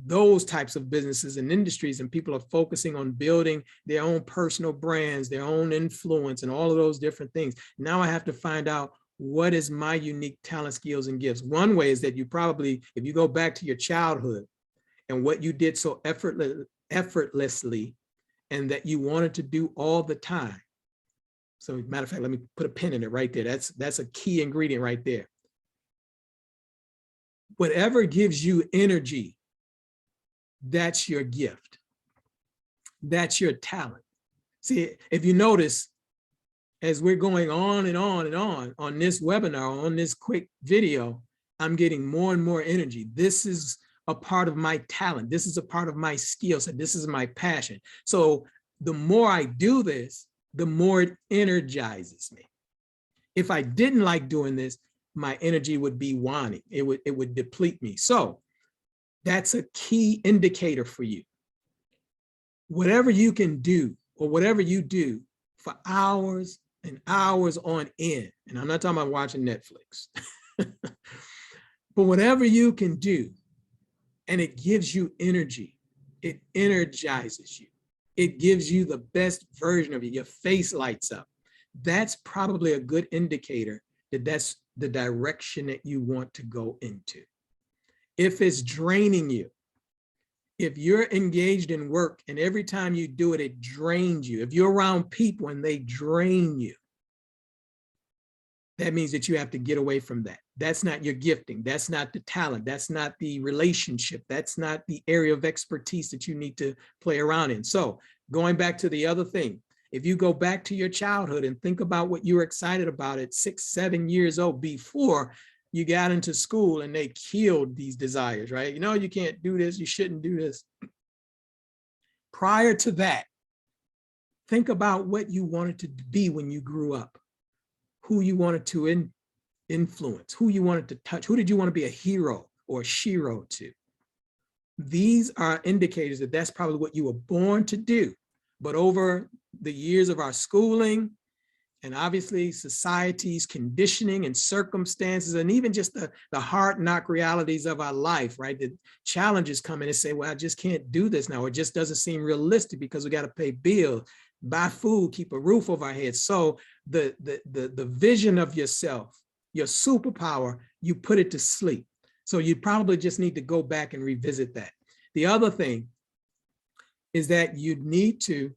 those types of businesses and industries, and people are focusing on building their own personal brands, their own influence, and all of those different things. Now I have to find out, what is my unique talent, skills, and gifts? One way is that you probably, if you go back to your childhood and what you did so effortlessly, and that you wanted to do all the time. So matter of fact, let me put a pin in it right there. That's a key ingredient right there. Whatever gives you energy, that's your gift. That's your talent. See, if you notice, as we're going on and on and on this webinar, on this quick video, I'm getting more and more energy. This is a part of my talent. This is a part of my skill set. This is my passion. So the more I do this, the more it energizes me. If I didn't like doing this, my energy would be waning. It would deplete me. So that's a key indicator for you. Whatever you can do, or whatever you do for hours and hours on end, and I'm not talking about watching Netflix, but whatever you can do, and it gives you energy, it energizes you, it gives you the best version of you, your face lights up, that's probably a good indicator that that's the direction that you want to go into. If it's draining you, if you're engaged in work and every time you do it, it drains you, if you're around people and they drain you, that means that you have to get away from that. That's not your gifting. That's not the talent. That's not the relationship. That's not the area of expertise that you need to play around in. So going back to the other thing, if you go back to your childhood and think about what you were excited about at 6, 7 years old before you got into school and they killed these desires, right? You can't do this. You shouldn't do this. Prior to that, think about what you wanted to be when you grew up, who you wanted to influence, who you wanted to touch, who did you want to be a hero or a shero to? These are indicators that that's probably what you were born to do. But over the years of our schooling, and obviously society's conditioning and circumstances, and even just the hard knock realities of our life, right? The challenges come in and say, well, I just can't do this now. It just doesn't seem realistic because we got to pay bills, buy food, keep a roof over our heads. So the vision of yourself, your superpower, you put it to sleep. So you probably just need to go back and revisit that. The other thing is that you need to,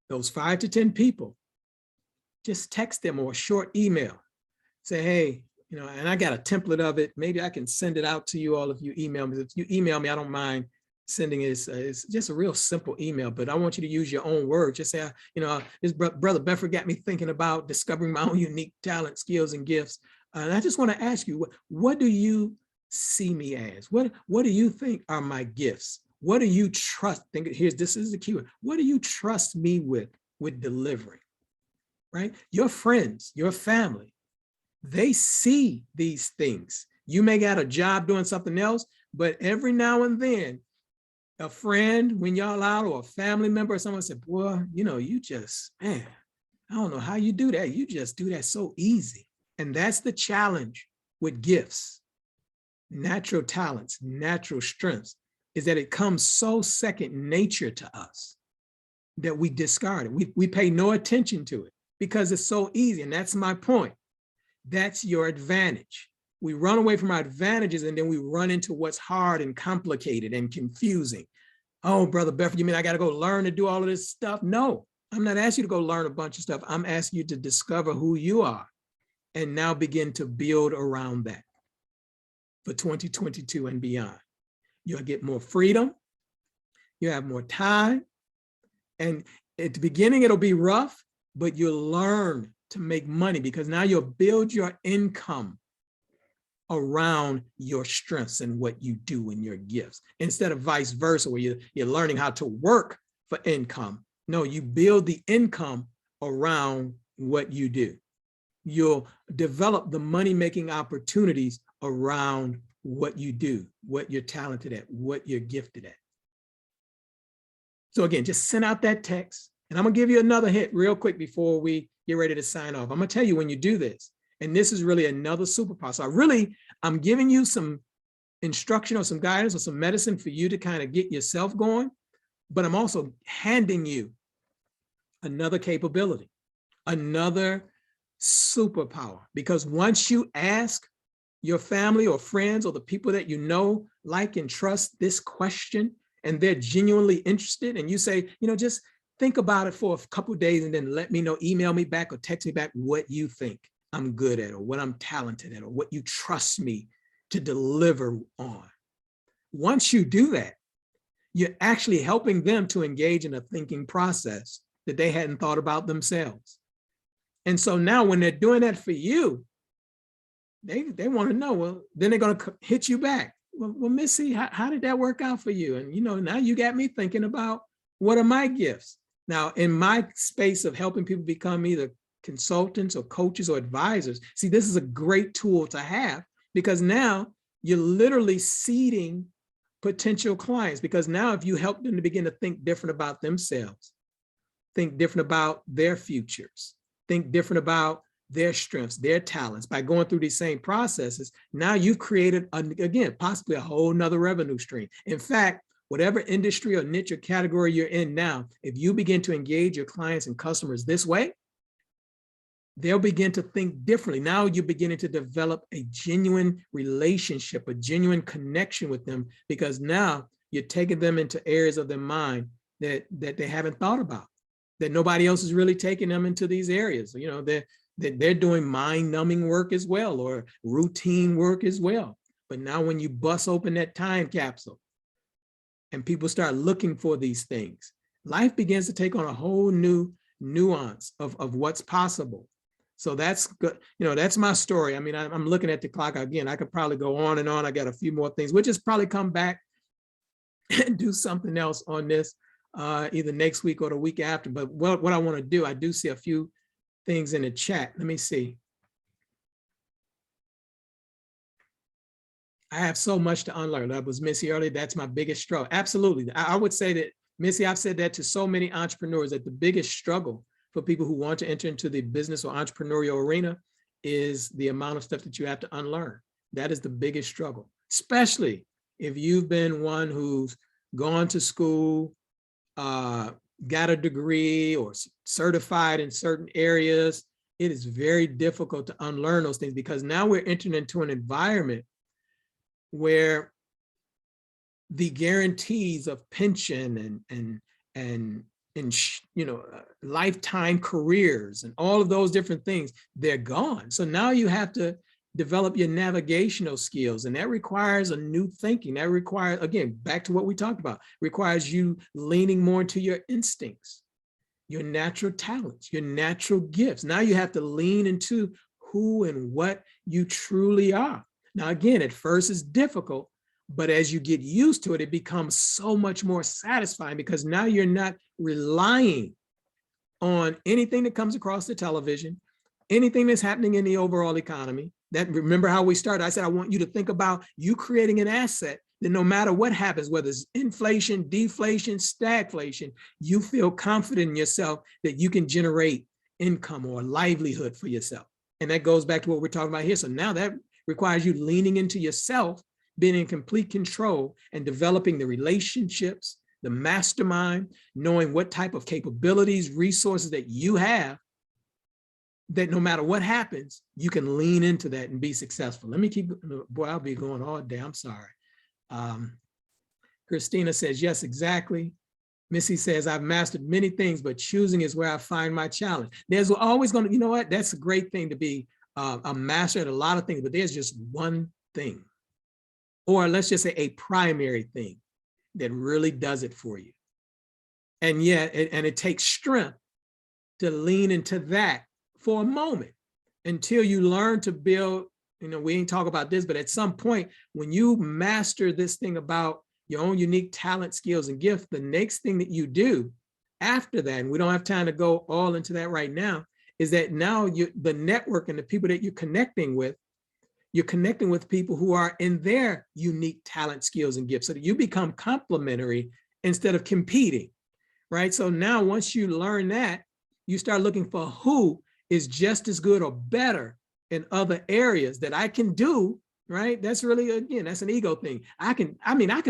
those 5 to 10 people, just text them or a short email. Say, hey, and I got a template of it. Maybe I can send it out to you all if you email me. If you email me, I don't mind sending it. It's just a real simple email, but I want you to use your own words. Just say, this Brother Bedford got me thinking about discovering my own unique talent, skills, and gifts. And I just want to ask you, what do you see me as? What do you think are my gifts? What do you trust? This is the keyword. What do you trust me with delivering, right? Your friends, your family, they see these things. You may got a job doing something else, but every now and then, a friend, when y'all out, or a family member or someone said, boy, you just, man, I don't know how you do that. You just do that so easy. And that's the challenge with gifts, natural talents, natural strengths, is that it comes so second nature to us that we discard it. We pay no attention to it because it's so easy. And that's my point. That's your advantage. We run away from our advantages and then we run into what's hard and complicated and confusing. Oh, Brother Bedford, you mean I got to go learn to do all of this stuff? No, I'm not asking you to go learn a bunch of stuff. I'm asking you to discover who you are and now begin to build around that for 2022 and beyond. You'll get more freedom, you have more time, and at the beginning it'll be rough, but you'll learn to make money because now you'll build your income around your strengths and what you do and your gifts, instead of vice versa, where you're learning how to work for income. No, you build the income around what you do. You'll develop the money-making opportunities around what you do, what you're talented at, what you're gifted at. So again, just send out that text, and I'm gonna give you another hint real quick before we get ready to sign off. I'm gonna tell you when you do this, and this is really another superpower. So I'm giving you some instruction or some guidance or some medicine for you to kind of get yourself going, but I'm also handing you another capability, another superpower. Because once you ask your family or friends or the people that you know, like, and trust this question, and they're genuinely interested, and you say, just think about it for a couple of days and then let me know, email me back or text me back what you think I'm good at, or what I'm talented at, or what you trust me to deliver on. Once you do that, you're actually helping them to engage in a thinking process that they hadn't thought about themselves. And so now when they're doing that for you, they want to know, well, then they're going to hit you back. Well, Missy, how did that work out for you? And, now you got me thinking about what are my gifts? Now, in my space of helping people become either consultants or coaches or advisors, see, this is a great tool to have, because now you're literally seeding potential clients. Because now if you help them to begin to think different about themselves, think different about their futures, think different about their strengths, their talents, by going through these same processes, now you've created, again, possibly a whole nother revenue stream. In fact, whatever industry or niche or category you're in now, if you begin to engage your clients and customers this way, they'll begin to think differently. Now you're beginning to develop a genuine relationship, a genuine connection with them, because now you're taking them into areas of their mind that they haven't thought about, that nobody else is really taking them into these areas. They're doing mind-numbing work as well, or routine work as well. But now when you bust open that time capsule and people start looking for these things, life begins to take on a whole new nuance of what's possible. So that's good. That's my story. I mean, I'm looking at the clock again. I could probably go on and on. I got a few more things. We'll just probably come back and do something else on this either next week or the week after. But what I want to do, I do see a few things in the chat. Let me see. I have so much to unlearn. That was Missy earlier. That's my biggest struggle. Absolutely. I would say that, Missy, I've said that to so many entrepreneurs, that the biggest struggle for people who want to enter into the business or entrepreneurial arena is the amount of stuff that you have to unlearn. That is the biggest struggle, especially if you've been one who's gone to school, got a degree or certified in certain areas. It is very difficult to unlearn those things, because now we're entering into an environment where the guarantees of pension and lifetime careers and all of those different things, they're gone. So now you have to develop your navigational skills, and that requires a new thinking. That requires, again, back to what we talked about, requires you leaning more into your instincts, your natural talents, your natural gifts. Now you have to lean into who and what you truly are. Now, again, at first it's difficult, but as you get used to it, it becomes so much more satisfying, because now you're not relying on anything that comes across the television, anything that's happening in the overall economy. That, remember how we started? I said, I want you to think about you creating an asset that no matter what happens, whether it's inflation, deflation, stagflation, you feel confident in yourself that you can generate income or livelihood for yourself. And that goes back to what we're talking about here. So now that requires you leaning into yourself, being in complete control, and developing the relationships, the mastermind, knowing what type of capabilities, resources that you have, that no matter what happens, you can lean into that and be successful. Let me keep, boy, I'll be going all day. I'm sorry. Christina says, yes, exactly. Missy says, I've mastered many things, but choosing is where I find my challenge. There's always going to, you know what? That's a great thing to be a master at a lot of things, but there's just one thing, or let's just say a primary thing that really does it for you. And yet, it takes strength to lean into that for a moment until you learn to build we ain't talk about this, but at some point, when you master this thing about your own unique talent, skills, and gifts, the next thing that you do after that, and we don't have time to go all into that right now, is that now the network and the people that you're connecting with people who are in their unique talent, skills, and gifts, so that you become complementary instead of competing, right? So now once you learn that, you start looking for who is just as good or better in other areas that I can do, right? That's really, again, that's an ego thing. I can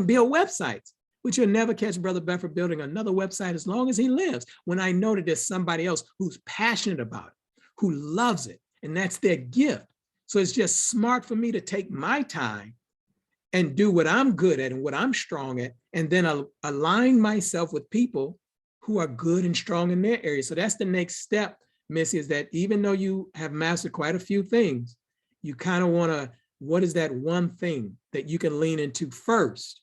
build websites, but you'll never catch Brother Bedford building another website as long as he lives, when I know that there's somebody else who's passionate about it, who loves it, and that's their gift. So it's just smart for me to take my time and do what I'm good at and what I'm strong at, and then align myself with people who are good and strong in their area. So that's the next step, Missy, is that even though you have mastered quite a few things, you kind of want to, what is that one thing that you can lean into first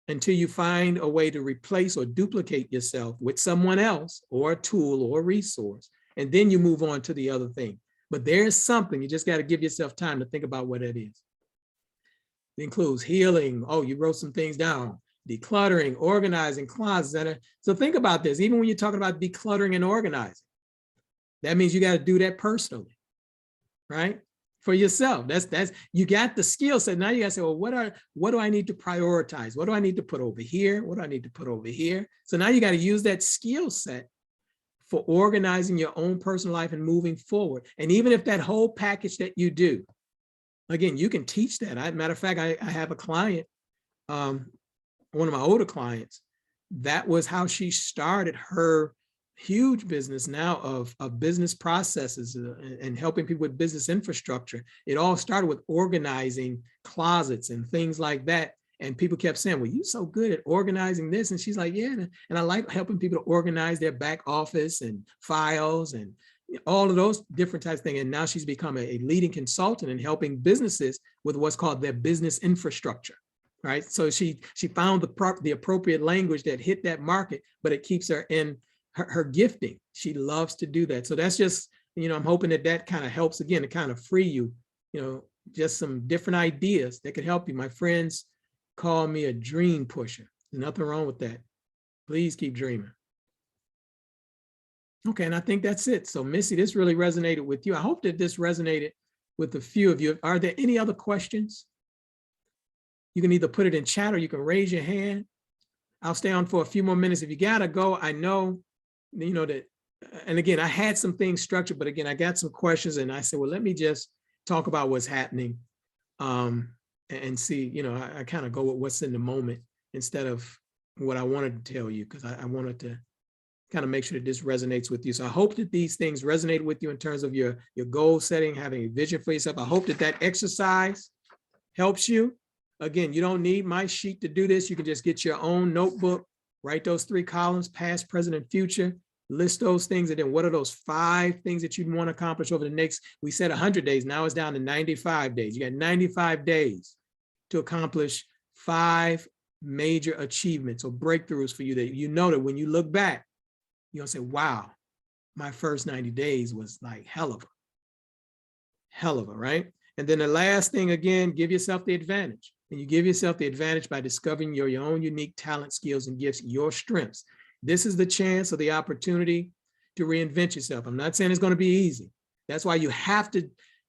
until you find a way to replace or duplicate yourself with someone else or a tool or a resource, and then you move on to the other thing. But there's something, you just got to give yourself time to think about what it is. It includes healing. Oh, you wrote some things down. Decluttering, organizing closets. So think about this. Even when you're talking about decluttering and organizing, that means you got to do that personally, right? For yourself. That's you got the skill set. Now you got to say, well, what do I need to prioritize? What do I need to put over here? What do I need to put over here? So now you got to use that skill set for organizing your own personal life and moving forward. And even if that whole package that you do, again, you can teach that. Matter of fact, I have a client, one of my older clients, that was how she started her huge business now of business processes and helping people with business infrastructure. It all started with organizing closets and things like that. And people kept saying, well, you're so good at organizing this. And she's like, yeah. And I like helping people to organize their back office and files and all of those different types of things. And now she's become a leading consultant in helping businesses with what's called their business infrastructure, right? So she found the appropriate language that hit that market, but it keeps her in her gifting. She loves to do that. So that's just, I'm hoping that kind of helps, again, to kind of free you, just some different ideas that could help you. My friends call me a dream pusher. There's nothing wrong with that. Please keep dreaming. Okay, and I think that's it. So Missy, this really resonated with you. I hope that this resonated with a few of you. Are there any other questions? You can either put it in chat or you can raise your hand. I'll stay on for a few more minutes. If you gotta go, I know, that, and again, I had some things structured, but again, I got some questions and I said, well, let me just talk about what's happening. And see, I kind of go with what's in the moment instead of what I wanted to tell you, because I wanted to kind of make sure that this resonates with you. So I hope that these things resonate with you in terms of your goal setting, having a vision for yourself. I hope that exercise helps you. Again, you don't need my sheet to do this. You can just get your own notebook, write those 3 columns, past, present, and future, list those things. And then what are those 5 things that you'd want to accomplish over the next, we said 100 days, now it's down to 95 days. You got 95 days to accomplish 5 major achievements or breakthroughs for you that that when you look back, you're gonna say, wow, my first 90 days was like hell of a, right? And then the last thing, again, give yourself the advantage. And you give yourself the advantage by discovering your own unique talent, skills, and gifts, your strengths. This is the chance or the opportunity to reinvent yourself. I'm not saying it's gonna be easy. That's why you have to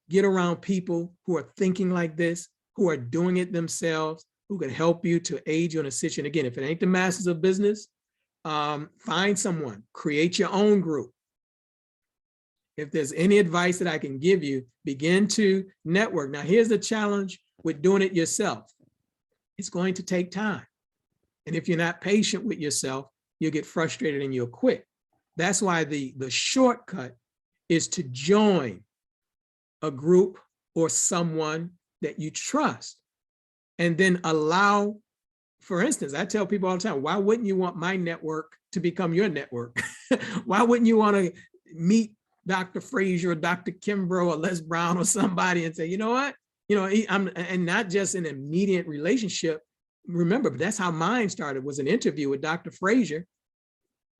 get around people who are thinking like this, who are doing it themselves, who can help you to aid you in a situation. Again, if it ain't the masters of business, find someone, create your own group. If there's any advice that I can give you, begin to network. Now, here's the challenge with doing it yourself. It's going to take time. And if you're not patient with yourself, you'll get frustrated and you'll quit. That's why the shortcut is to join a group or someone that you trust, and then allow, for instance, I tell people all the time, why wouldn't you want my network to become your network? Why wouldn't you want to meet Dr. Frazier or Dr. Kimbrough or Les Brown or somebody and say, you know what? And not just an immediate relationship. Remember, but that's how mine started, was an interview with Dr. Frazier,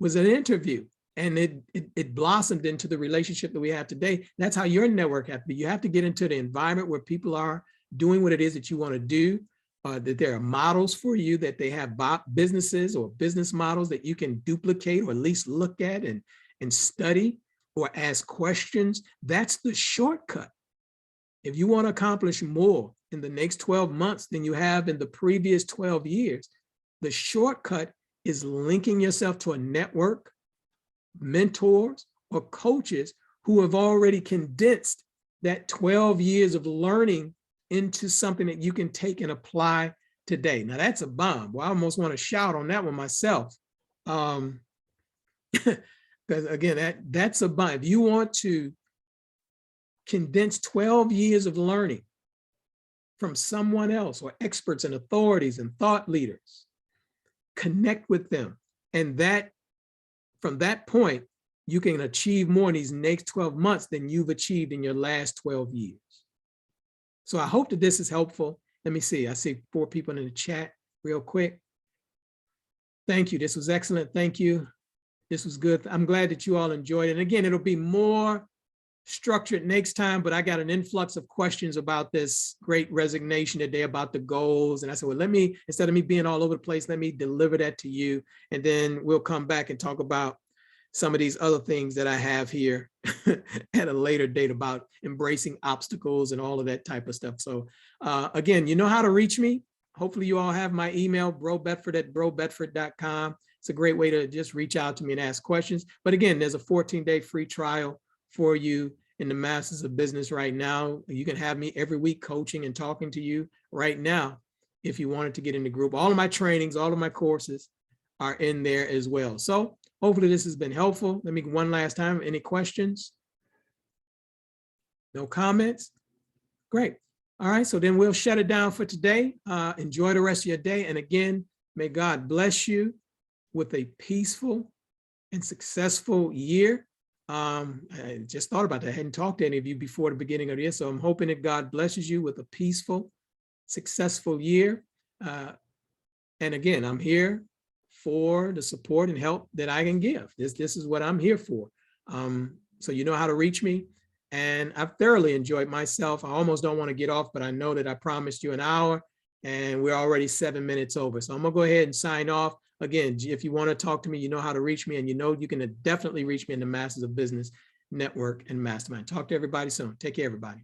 was an interview. and it blossomed into the relationship that we have today. That's how your network has to be. You have to get into the environment where people are doing what it is that you want to do, that there are models for you, that they have businesses or business models that you can duplicate or at least look at and study or ask questions. That's the shortcut. If you want to accomplish more in the next 12 months than you have in the previous 12 years, the shortcut is linking yourself to a network, mentors, or coaches who have already condensed that 12 years of learning into something that you can take and apply today. Now that's a bomb. Well, I almost want to shout on that one myself. Because again, that's a bomb. If you want to condense 12 years of learning from someone else or experts and authorities and thought leaders, connect with them. And that from that point, you can achieve more in these next 12 months than you've achieved in your last 12 years. So I hope that this is helpful. Let me see. I see 4 people in the chat real quick. Thank you. This was excellent. Thank you. This was good. I'm glad that you all enjoyed it. And again, it'll be more structured next time, but I got an influx of questions about this great resignation today, about the goals. And I said, well, let me, instead of me being all over the place, let me deliver that to you. And then we'll come back and talk about some of these other things that I have here at a later date about embracing obstacles and all of that type of stuff. So again, you know how to reach me. Hopefully you all have my email, brobedford@brobedford.com. It's a great way to just reach out to me and ask questions. But again, there's a 14-day free trial for you in the Masters of Business right now. You can have me every week coaching and talking to you right now if you wanted to get in the group. All of my trainings, all of my courses are in there as well. So hopefully this has been helpful. Let me one last time. Any questions? No comments? Great. All right, so then we'll shut it down for today. Enjoy the rest of your day. And again, may God bless you with a peaceful and successful year. I just thought about that. I hadn't talked to any of you before the beginning of the year, so I'm hoping that God blesses you with a peaceful, successful year. And again, I'm here for the support and help that I can give. This is what I'm here for. So you know how to reach me. And I've thoroughly enjoyed myself. I almost don't want to get off, but I know that I promised you an hour and we're already 7 minutes over. So I'm gonna go ahead and sign off. Again, if you want to talk to me, you know how to reach me, and you know you can definitely reach me in the Masters of Business Network and Mastermind. Talk to everybody soon. Take care, everybody.